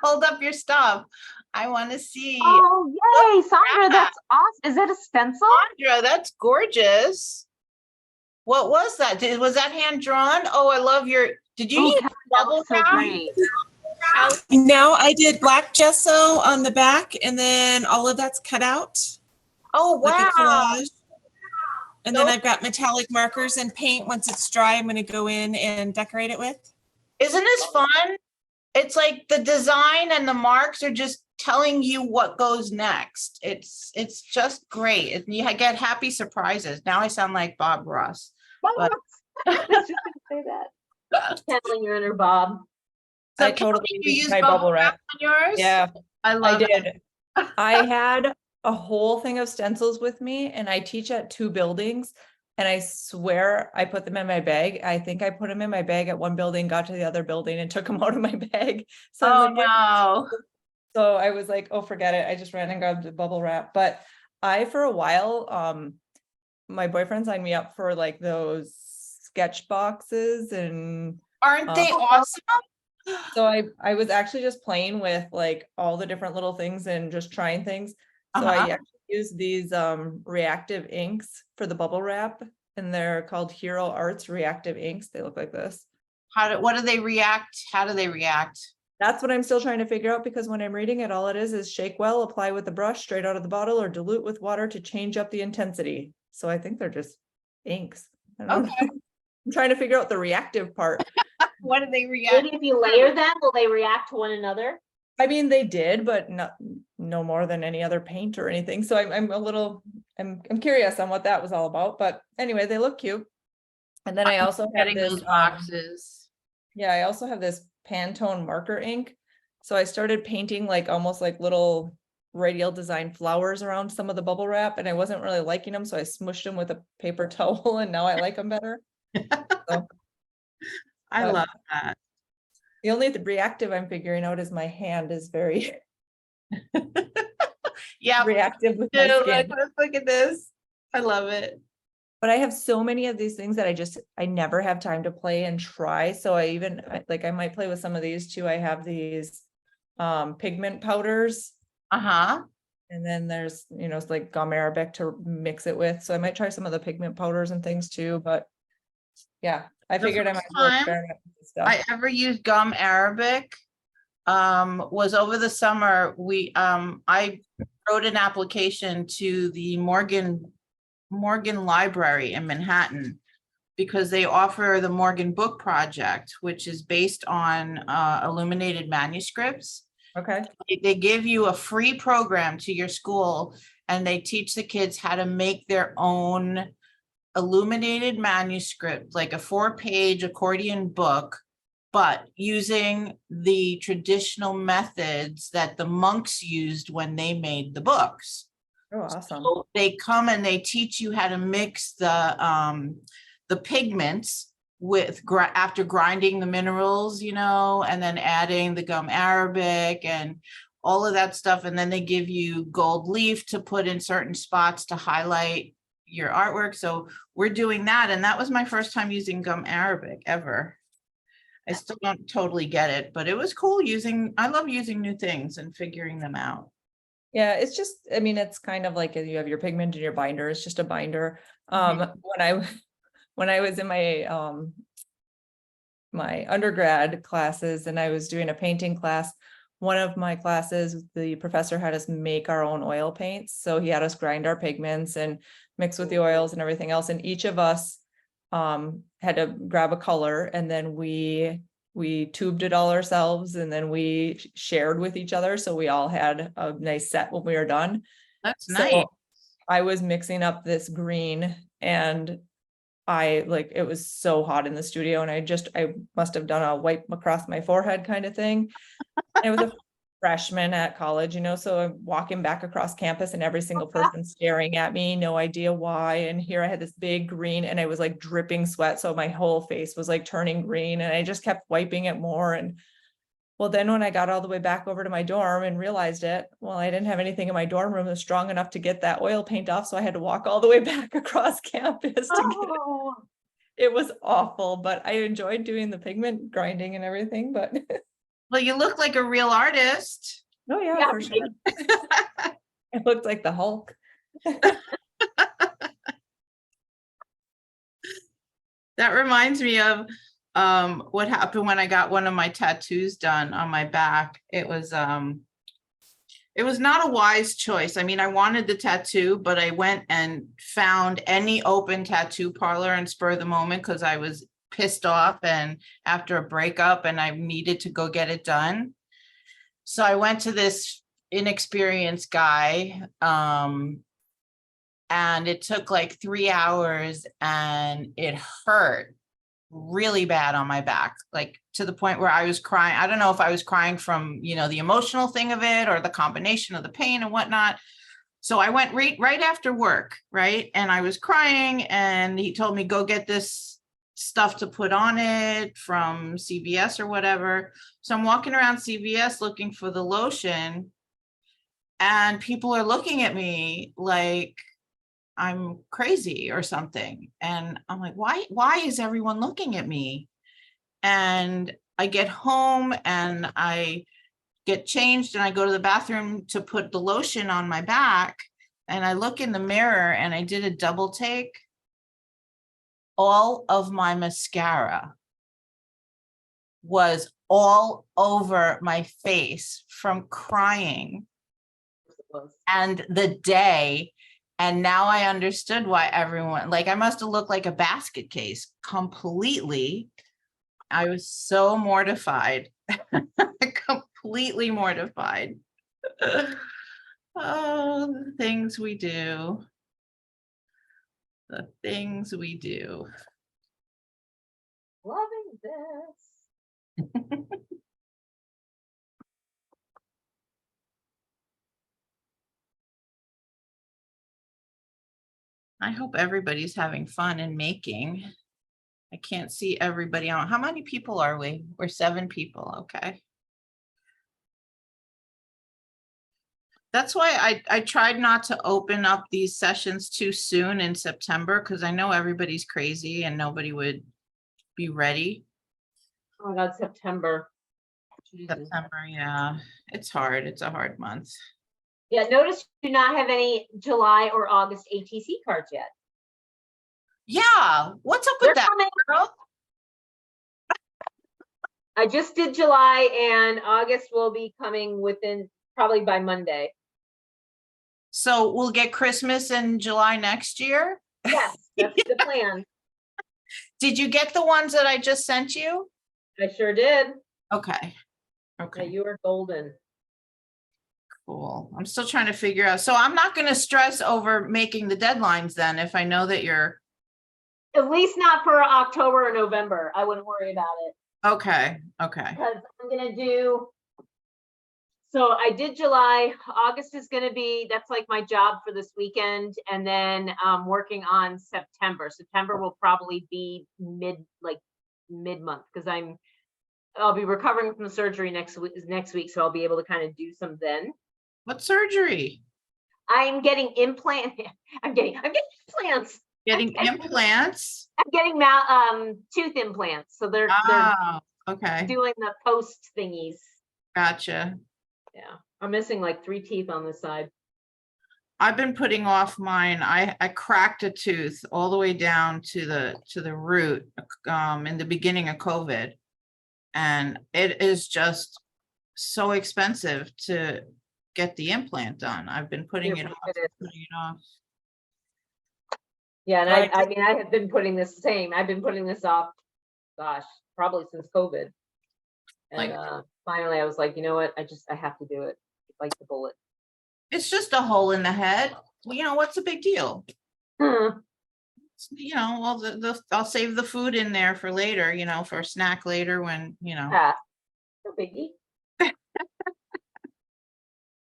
Hold up your stuff. I want to see.
Oh, yay, Sandra, that's awesome. Is that a stencil?
Sandra, that's gorgeous. What was that? Was that hand drawn? Oh, I love did you
Oh,
use
Kelly, that
bubble
looks so
wrap?
great.
No, I did black gesso on the back, and then all of that's cut out
Oh,
like a
wow.
collage. And then I've got metallic markers and paint. Once it's dry, I'm going to go in and decorate it with.
Isn't this fun? It's like the design and the marks are just telling you what goes next. It's just great. And you get happy surprises. Now I sound like Bob Ross. But-
I was just gonna say that. Channeling your inner Bob.
So
I totally
Kelly, you
used
use
my bubble wrap.
on yours?
Yeah,
I
I
love it.
did. I had a whole thing of stencils with me, and I teach at 2 buildings, and I swear I put them in my bag. I think I put them in my bag at one building, got to the other building and took them out of my bag. So I was
Oh,
like, "What?"
no.
So I was like, oh, forget it. I just ran and grabbed the bubble wrap. But for a while, my boyfriend signed me up for like those sketch boxes, and
Aren't they awesome?
so I was actually just playing with like all the different little things and just trying things. So I
Uh-huh.
actually used these reactive inks for the bubble wrap, and they're called Hero Arts Reactive Inks. They look like this.
What do they react? How do they react?
That's what I'm still trying to figure out, because when I'm reading it, all it is shake well, apply with the brush straight out of the bottle, or dilute with water to change up the intensity. So I think they're just inks. I don't know. I'm trying to figure out the reactive part.
What do they react?
Maybe if you layer them, will they react to one another?
I mean, they did, but no more than any other paint or anything. So I'm a little, I'm curious on what that was all about. But anyway, they look cute. And then I also have
Getting
this
those boxes.
yeah, I also have this Pantone marker ink. So I started painting like almost like little radial design flowers around some of the bubble wrap, and I wasn't really liking them, so I smushed them with a paper towel, and now I like them better. So,
I
but
love that.
the only reactive I'm figuring out is my hand is very
Yeah.
reactive with my
Dude,
skin.
look at this. I love it.
But I have so many of these things that I never have time to play and try. So I might play with some of these too. I have these pigment powders,
Uh-huh.
and then there's, it's like gum arabic to mix it with. So I might try some of the pigment powders and things too, but yeah, I
The
figured I might
first
as well
time
experiment with this stuff.
I ever used gum arabic was over the summer. I wrote an application to the Morgan Library in Manhattan, because they offer the Morgan Book Project, which is based on illuminated manuscripts.
Okay.
They give you a free program to your school, and they teach the kids how to make their own illuminated manuscript, like a 4-page accordion book, but using the traditional methods that the monks used when they made the books.
Oh, awesome.
So they come and they teach you how to mix the pigments with after grinding the minerals, and then adding the gum arabic and all of that stuff. And then they give you gold leaf to put in certain spots to highlight your artwork. So we're doing that. And that was my first time using gum arabic ever. I still don't totally get it, but it was cool I love using new things and figuring them out.
Yeah, it's just, it's kind of like you have your pigment and your binder. It's just a binder. When I was in my my undergrad classes and I was doing a painting class, one of my classes, the professor had us make our own oil paints. So he had us grind our pigments and mix with the oils and everything else. And each of us had to grab a color, and then we tubed it all ourselves, and then we shared with each other. So we all had a nice set when we were done.
That's
So,
nice.
I was mixing up this green and it was so hot in the studio and I must have done a wipe across my forehead kind of thing. And it was a freshman at college, so I'm walking back across campus and every single person staring at me, no idea why. And here I had this big green and I was like dripping sweat. So my whole face was like turning green and I just kept wiping it more. And well, then when I got all the way back over to my dorm and realized it, well, I didn't have anything in my dorm room that was strong enough to get that oil paint off. So I had to walk all the way back across campus to get it. It was awful, but I enjoyed doing the pigment grinding and everything, but
Well, you look like a real artist.
oh yeah,
Yeah,
for sure. It looked like the Hulk.
That reminds me of what happened when I got one of my tattoos done on my back. It was not a wise choice. I mean, I wanted the tattoo, but I went and found any open tattoo parlor and spur of the moment because I was pissed off and after a breakup and I needed to go get it done. So I went to this inexperienced guy and it took like 3 hours and it hurt really bad on my back, like to the point where I was crying. I don't know if I was crying from, the emotional thing of it or the combination of the pain and whatnot. So I went right after work, right? And I was crying and he told me, go get this stuff to put on it from CVS or whatever. So I'm walking around CVS looking for the lotion and people are looking at me like I'm crazy or something. And I'm like, why is everyone looking at me? And I get home and I get changed and I go to the bathroom to put the lotion on my back. And I look in the mirror and I did a double take. All of my mascara was all over my face from crying and the day. And now I understood why everyone, like I must have looked like a basket case completely. I was so mortified, completely mortified. Oh, the things we do. The things we do.
Loving this.
I hope everybody's having fun and making. I can't see everybody on. How many people are we? We're 7 people. Okay. That's why I tried not to open up these sessions too soon in September because I know everybody's crazy and nobody would be ready.
Oh my God, September. Jesus.
September, yeah. It's hard. It's a hard month.
Yeah, notice you do not have any July or August ATC cards yet.
Yeah, what's up with
They're
that,
coming.
girl?
I just did July and August will be coming within probably by Monday.
So we'll get Christmas in July next year?
Yes, that's the plan.
Did you get the ones that I just sent you?
I sure did.
Okay.
Yeah,
Okay,
you are golden.
cool. I'm still trying to figure out. So I'm not going to stress over making the deadlines then if I know that you're.
At least not for October or November. I wouldn't worry about it.
Okay. Okay.
Because I'm gonna do. So I did July. August is gonna be, that's like my job for this weekend, and then working on September. September will probably be mid-month because I'll be recovering from the surgery next week, so I'll be able to kind of do some then.
What surgery?
I'm getting implants. I'm getting implants.
Getting implants?
I'm getting tooth implants. So they're
Okay.
doing the post thingies.
Gotcha.
Yeah, I'm missing like 3 teeth on this side.
I've been putting off mine. I cracked a tooth all the way down to the root in the beginning of COVID. And it is just so expensive to get the implant done. I've been putting it off.
Yeah, and I mean, I have been putting this off, gosh, probably since COVID. And finally I was like, you know what? I have to do it. Like the bullet.
It's just a hole in the head. well, you know, what's the big deal?
Hmm.
You know, well, I'll save the food in there for later, you know, for a snack later when, you know.
Yeah. No biggie.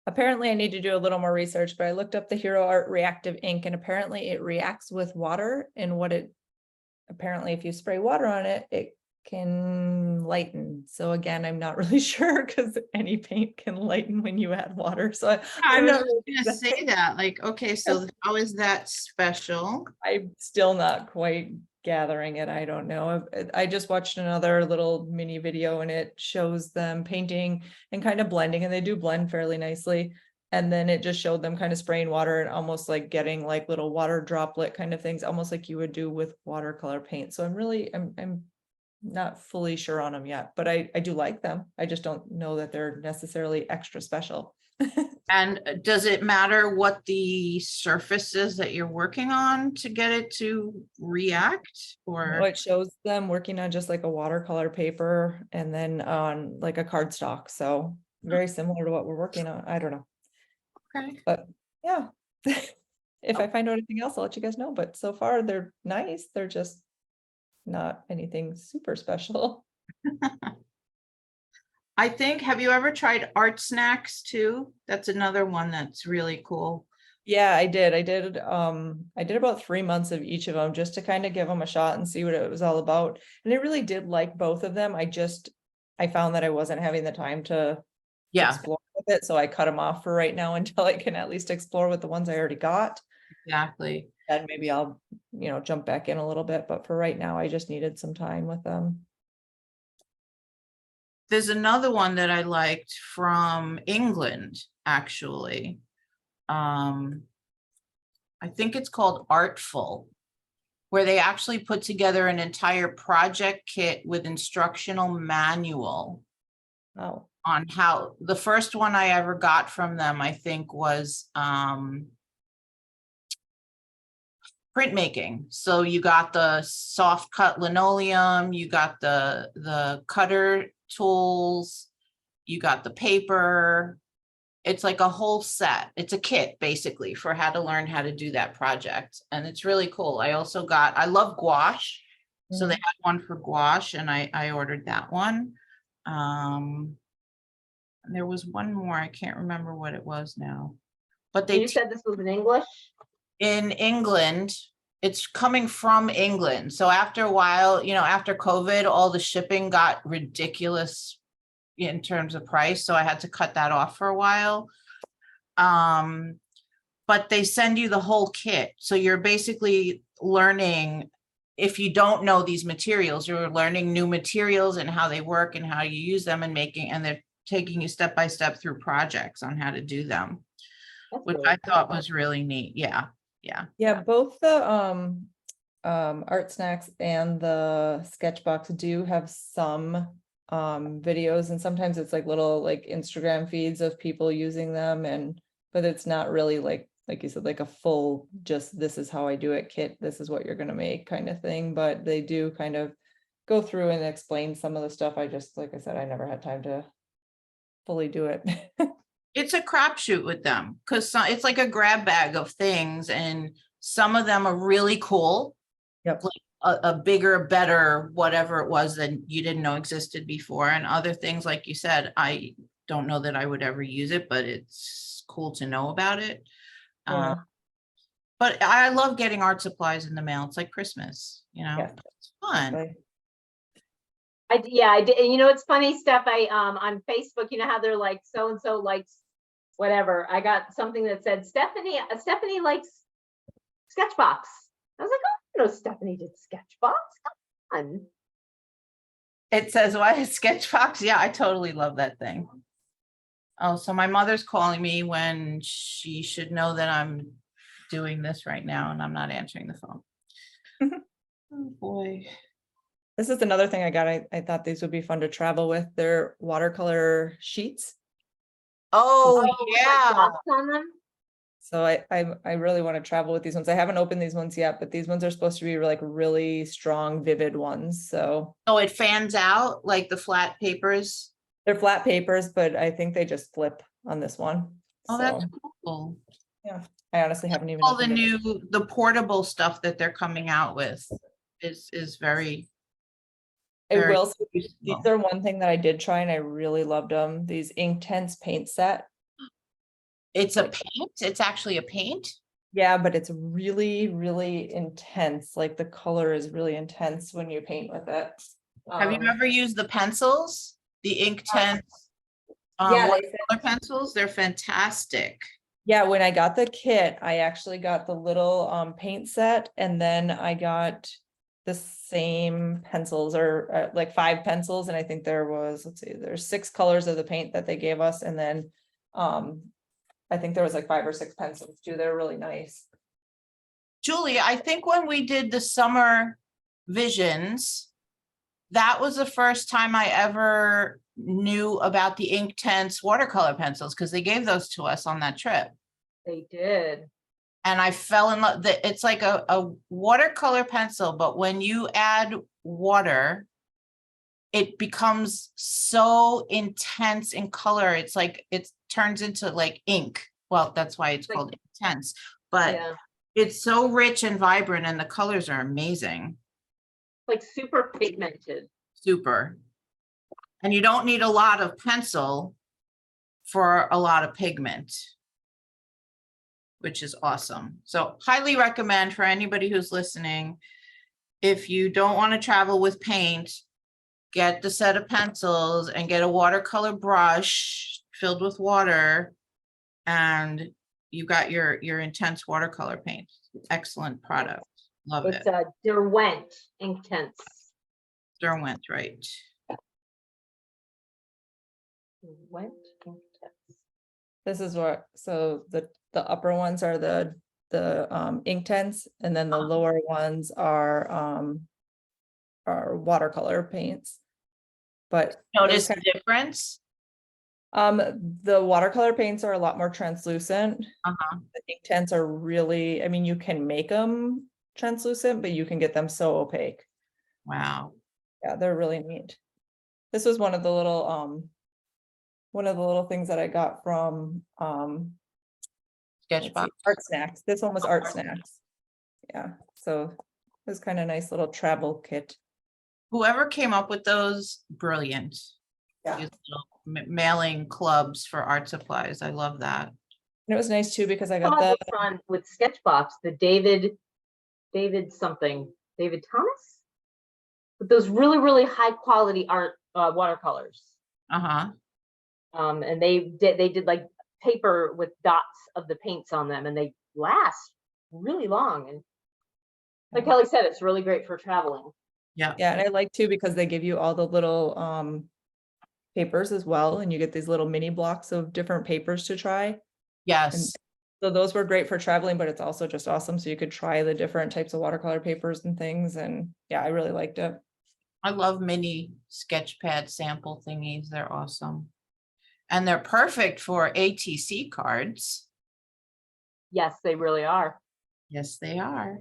Apparently I need to do a little more research, but I looked up the Hero Art reactive ink and apparently it reacts with water and apparently if you spray water on it, it can lighten. So again, I'm not really sure because any paint can lighten when you add water. So
I
I'm
was
not really
gonna say that, like, okay, so how is that special?
I'm still not quite gathering it. I don't know. I just watched another little mini video and it shows them painting and kind of blending, and they do blend fairly nicely. And then it just showed them kind of spraying water and almost like getting like little water droplet kind of things, almost like you would do with watercolor paint. So I'm not fully sure on them yet, but I do like them. I just don't know that they're necessarily extra special.
And does it matter what the surface is that you're working on to get it to react,
No,
or?
it shows them working on just like a watercolor paper and then on like a cardstock. So very similar to what we're working on. I don't know,
Okay.
but yeah. If I find out anything else, I'll let you guys know. But so far they're nice. They're just not anything super special.
I think, have you ever tried art snacks too? That's another one that's really cool.
Yeah, I did. I did about 3 months of each of them just to kind of give them a shot and see what it was all about. And I really did like both of them. I found that I wasn't having the time to
Yeah,
explore with it. So I cut them off for right now until I can at least explore with the ones I already got.
exactly.
And maybe I'll, jump back in a little bit. But for right now, I just needed some time with them.
There's another one that I liked from England, actually. I think it's called Artful, where they actually put together an entire project kit with instructional manual
Oh,
on how, the first one I ever got from them, I think, was printmaking. So you got the soft cut linoleum, you got the cutter tools, you got the paper. It's like a whole set. It's a kit basically for how to learn how to do that project. And it's really cool. I love gouache. So they had one for gouache and I ordered that one. And there was one more, I can't remember what it was now. But
You said this was in English?
in England, it's coming from England. So after a while, after COVID, all the shipping got ridiculous in terms of price. So I had to cut that off for a while. But they send you the whole kit. So you're basically learning, if you don't know these materials, you're learning new materials and how they work and how you use them and they're taking you step by step through projects on how to do them, which I thought was really neat. Yeah.
yeah, both the art snacks and the sketchbox do have some videos, and sometimes it's like little like Instagram feeds of people using them, but it's not really like you said, like a full just this is how I do it kit, this is what you're gonna make kind of thing. But they do kind of go through and explain some of the stuff. I just, like I said, I never had time to fully do it.
It's a crapshoot with them because it's like a grab bag of things, and some of them are really cool.
Yep.
Like a bigger, better, whatever it was that you didn't know existed before. And other things, like you said, I don't know that I would ever use it, but it's cool to know about it.
Yeah.
But I love getting art supplies in the mail. It's like Christmas,
Yeah.
It's fun.
Exactly.
I did. And it's funny stuff. I on Facebook, how they're like so and so likes whatever. I got something that said Stephanie likes Sketchbox. I was like, oh, Stephanie did Sketchbox. Come on.
It says, what is Sketchbox? Yeah, I totally love that thing. Oh, so my mother's calling me when she should know that I'm doing this right now and I'm not answering the phone. Oh boy.
This is another thing I got. I thought these would be fun to travel with. They're watercolor sheets.
Oh yeah.
Dots on them?
So I really want to travel with these ones. I haven't opened these ones yet, but these ones are supposed to be like really strong, vivid ones. So
it fans out like the flat papers.
they're flat papers, but I think they just flip on this one.
Oh,
So
that's cool.
I honestly haven't even.
All the
opened it.
the portable stuff that they're coming out with is very,
I
very
will say, these
useful.
are one thing that I did try and I really loved them. These Inktense paint set.
It's a
like-
paint. It's actually a paint.
Yeah, but it's really, really intense. Like the color is really intense when you paint with it.
Have you ever used the pencils? The Inktense
Yeah, they
watercolor pencils? They're fantastic.
Yeah, when I got the kit, I actually got the little paint set, and then I got the same pencils, or like 5 pencils, and I think there was, let's see, there's 6 colors of the paint that they gave us, and then I think there was like 5 or 6 pencils too. They're really nice.
Julie, I think when we did the summer visions, that was the first time I ever knew about the Inktense watercolor pencils, because they gave those to us on that trip.
They did.
And I fell in love. It's like a watercolor pencil, but when you add water, it becomes so intense in color. It's like, it turns into like ink. Well, that's why it's
Like-
called intense, but
Yeah,
it's so rich and vibrant, and the colors are amazing.
like super pigmented.
Super. And you don't need a lot of pencil for a lot of pigment, which is awesome. So highly recommend for anybody who's listening, if you don't want to travel with paint, get the set of pencils and get a watercolor brush filled with water, and you got your intense watercolor paint. Excellent product. Love
It's
it.
a Derwent Inktense.
Derwent, right?
Derwent Inktense.
This is what, so the upper ones are the Inktense, and then the lower ones are watercolor paints. But
Notice
those
the difference?
the watercolor paints are a lot more translucent.
Uh-huh.
The Inktense are really, I mean, you can make them translucent, but you can get them so opaque.
Wow.
Yeah, they're really neat. This was one of the little things that I got from let's see,
Sketchbox.
Art Snacks. This one was Art Snacks. Yeah, so it was kind of nice little travel kit.
Whoever came up with those, brilliant.
Yeah.
These little mailing clubs for art supplies. I love that.
And it was nice too because I
Saw
got the
this on with Sketchbox, the David something, David Thomas? With those really, really high quality art watercolors.
Uh-huh.
And they did like paper with dots of the paints on them, and they last really long. And like Kelly said, it's really great for traveling.
Yeah.
Yeah, and I like too because they give you all the little papers as well, and you get these little mini blocks of different papers to try.
Yes.
So those were great for traveling, but it's also just awesome. So you could try the different types of watercolor papers and things. And yeah, I really liked it.
I love mini sketch pad sample thingies. They're awesome. And they're perfect for ATC cards.
Yes, they really are.
Yes, they are.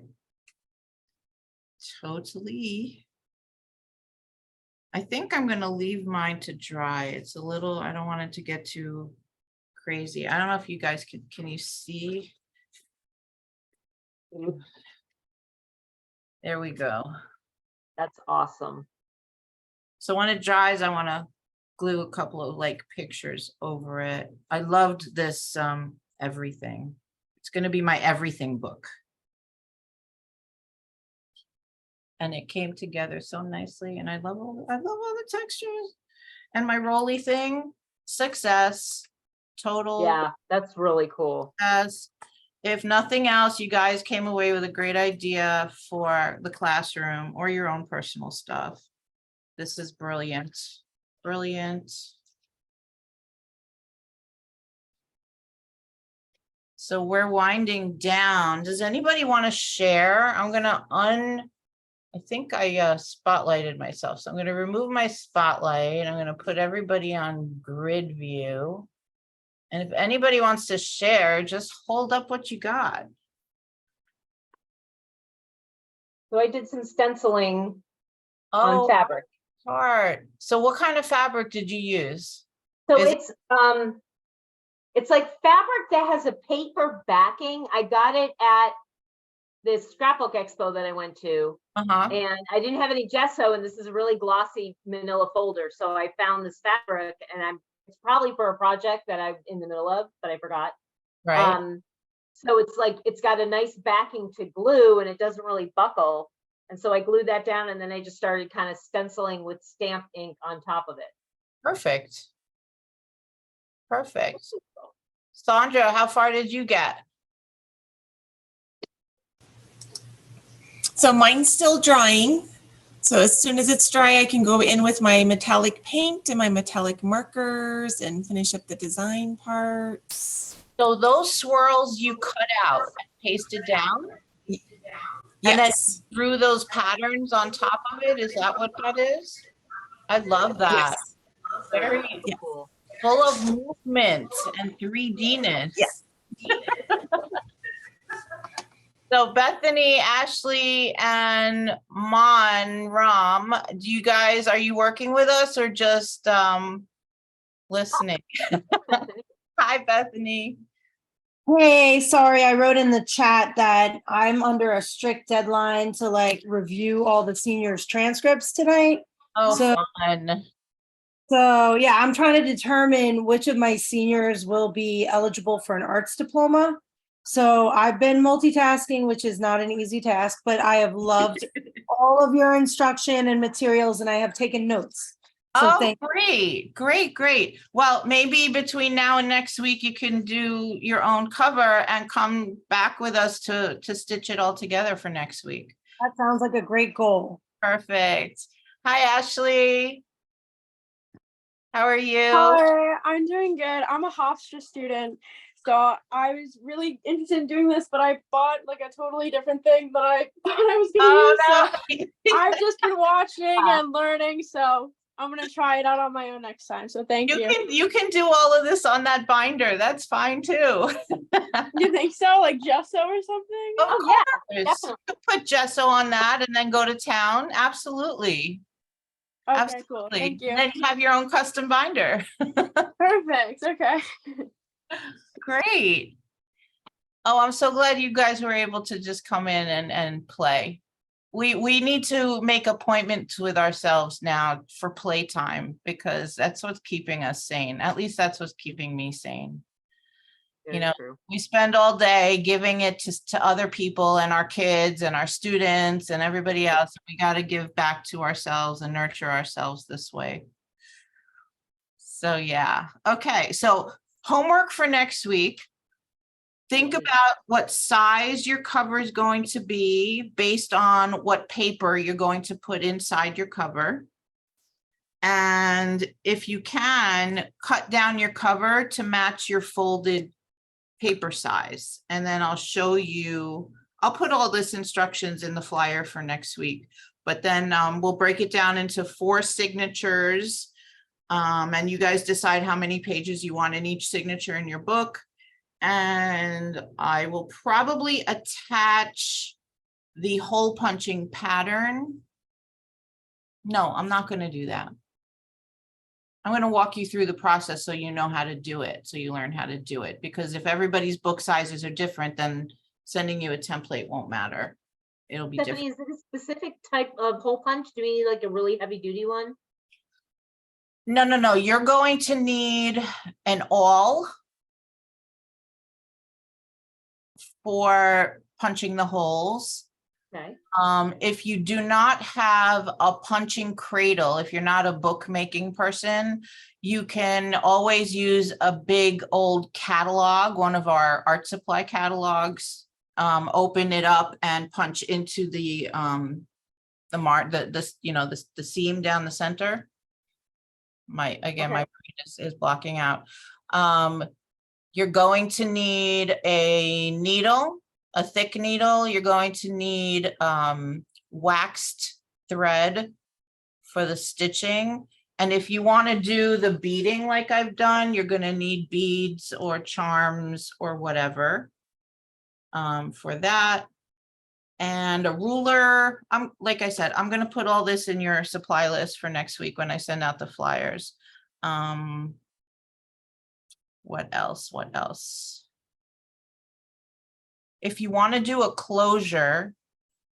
Totally. I think I'm gonna leave mine to dry. It's a little, I don't want it to get too crazy. I don't know if you guys can you see? There we go.
That's awesome.
So when it dries, I want to glue a couple of like pictures over it. I loved this everything. It's going to be my everything book. And it came together so nicely, and I love all the textures. And my rolly thing, success, total.
Yeah, that's really cool.
As if nothing else, you guys came away with a great idea for the classroom or your own personal stuff. This is brilliant. Brilliant. So we're winding down. Does anybody want to share? I'm gonna I think I spotlighted myself. So I'm gonna remove my spotlight. I'm gonna put everybody on grid view. And if anybody wants to share, just hold up what you got.
So I did some stenciling
Oh,
on fabric.
Art. So what kind of fabric did you use?
So
Is it-
it's It's like fabric that has a paper backing. I got it at this scrapbook expo that I went to. And I didn't have any gesso, and this is a really glossy manila folder. So I found this fabric, and it's probably for a project that I'm in the middle of, but I forgot.
Right.
So it's like, it's got a nice backing to glue, and it doesn't really buckle. And so I glued that down, and then I just started kind of stenciling with stamp ink on top of it.
Perfect. Perfect. Sandra, how far did you get?
So mine's still drying. So as soon as it's dry, I can go in with my metallic paint and my metallic markers and finish up the design parts.
So those swirls you cut out and pasted down? And then
Yes.
drew those patterns on top of it? Is that what that is? I love that.
Yes.
Very
Yeah.
Cool.
full of movement and 3D-ness.
Yes.
So Bethany, Ashley, and Ram, are you working with us or just listening? Hi, Bethany.
Hey, sorry, I wrote in the chat that I'm under a strict deadline to like review all the seniors' transcripts tonight.
Oh,
So-
fun.
So yeah, I'm trying to determine which of my seniors will be eligible for an arts diploma. So I've been multitasking, which is not an easy task, but I have loved all of your instruction and materials, and I have taken notes. So
Oh, great. Well, maybe between now and next week, you can do your own cover and come back with us to stitch it all together for next week.
That sounds like a great goal.
Perfect. Hi, Ashley. How are you?
Hi, I'm doing good. I'm a Hofstra student, so I was really interested in doing this, but I bought like a totally different thing that I thought I was going to use. So I've just been watching and learning, so I'm gonna try it out on my own next time. So thank you.
You can do all of this on that binder. That's fine too.
You think so? Like gesso or something?
Of
yeah,
course.
definitely.
You could put gesso on that and then go to town. Absolutely.
Okay, cool. Thank you.
And then you have your own custom binder.
Perfect. Okay.
Great. Oh, I'm so glad you guys were able to just come in and play. We need to make appointments with ourselves now for playtime because that's what's keeping us sane. At least that's what's keeping me sane.
Very
You know,
true.
we spend all day giving it to other people and our kids and our students and everybody else. We got to give back to ourselves and nurture ourselves this way. So yeah. Okay. So homework for next week. Think about what size your cover is going to be based on what paper you're going to put inside your cover. And if you can, cut down your cover to match your folded paper size. And then I'll show you, I'll put all this instructions in the flyer for next week, but then we'll break it down into 4 signatures. And you guys decide how many pages you want in each signature in your book. And I will probably attach the hole punching pattern. No, I'm not going to do that. I'm going to walk you through the process so you know how to do it, so you learn how to do it. Because if everybody's book sizes are different, then sending you a template won't matter. It'll be
Stephanie,
different.
is it a specific type of hole punch? Do we need like a really heavy duty one?
No. You're going to need an awl for punching the holes.
Okay.
If you do not have a punching cradle, if you're not a bookmaking person, you can always use a big old catalog, one of our art supply catalogs, open it up and punch into the seam down the center. My brain is blocking out. You're going to need a needle, a thick needle. You're going to need waxed thread for the stitching. And if you want to do the beading like I've done, you're going to need beads or charms or whatever for that. And a ruler. Like I said, I'm going to put all this in your supply list for next week when I send out the flyers. What else? What else? If you want to do a closure,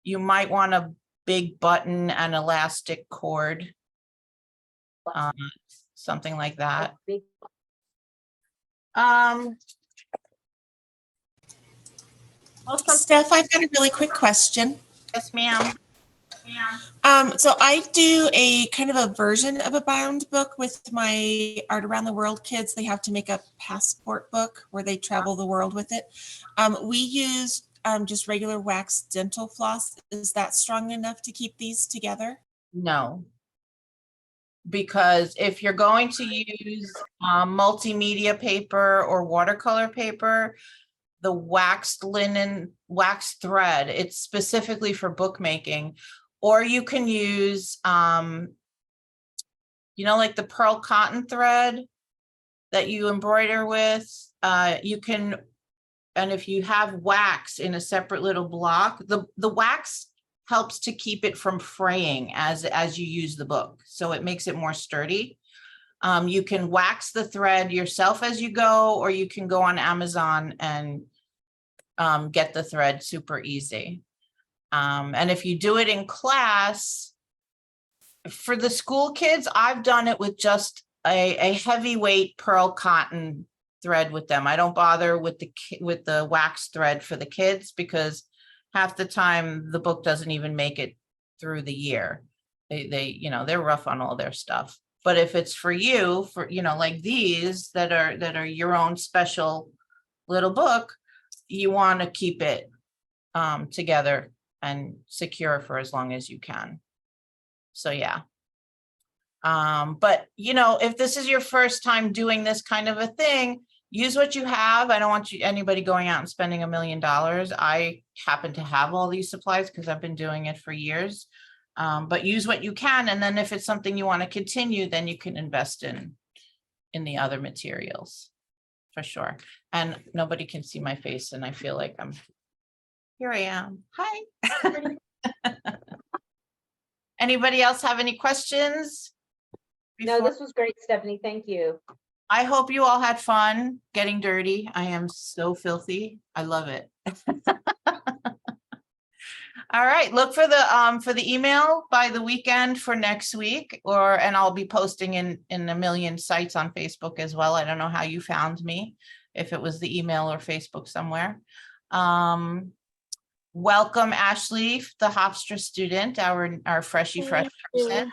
you might want a big button and elastic cord. Something like that.
Steph, I've got a really quick question.
Yes, ma'am.
So I do a kind of a version of a bound book with my Art Around the World kids. They have to make a passport book where they travel the world with it. We use just regular wax dental floss. Is that strong enough to keep these together?
No. Because if you're going to use multimedia paper or watercolor paper, the waxed linen, waxed thread, it's specifically for bookmaking. Or you can use, like the pearl cotton thread that you embroider with. You can, and if you have wax in a separate little block, the wax helps to keep it from fraying as you use the book. So it makes it more sturdy. You can wax the thread yourself as you go, or you can go on Amazon and get the thread super easy. And if you do it in class, for the school kids, I've done it with just a heavyweight pearl cotton thread with them. I don't bother with the wax thread for the kids because half the time the book doesn't even make it through the year. They're rough on all their stuff. But if it's for you, like these that are your own special little book, you want to keep it together and secure for as long as you can. So yeah. But if this is your first time doing this kind of a thing, use what you have. I don't want anybody going out and spending $1 million. I happen to have all these supplies because I've been doing it for years. But use what you can. And then if it's something you want to continue, then you can invest in the other materials for sure. And nobody can see my face. And I feel like here I am. Hi. Anybody else have any questions?
No, this was great, Stephanie. Thank you.
I hope you all had fun getting dirty. I am so filthy. I love it. All right, look for the email by the weekend for next week, and I'll be posting in a million sites on Facebook as well. I don't know how you found me, if it was the email or Facebook somewhere. Welcome, Ashley, the Hofstra student, our freshie fresh person.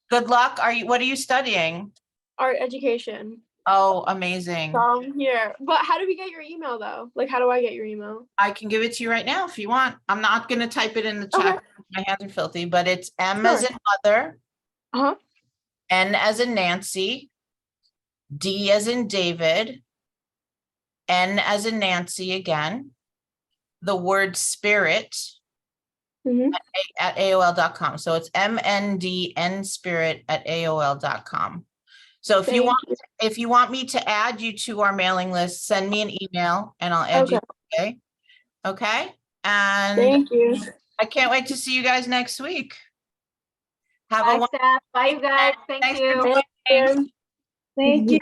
Good luck. What are you studying?
Art education.
Oh, amazing.
Here. But how do we get your email though? Like, how do I get your email?
I can give it to you right now if you want. I'm not going to type it in the chat.
Okay.
My hands are filthy, but it's M as in mother, N as in Nancy, D as in David, N as in Nancy again, the word spirit at AOL.com. So it's MNDNspirit@AOL.com. So if you want me to add you to our mailing list, send me an email and I'll add you. Okay. And
thank you.
I can't wait to see you guys next week.
Bye, Steph. Bye, you guys. Thank you.
Thank you.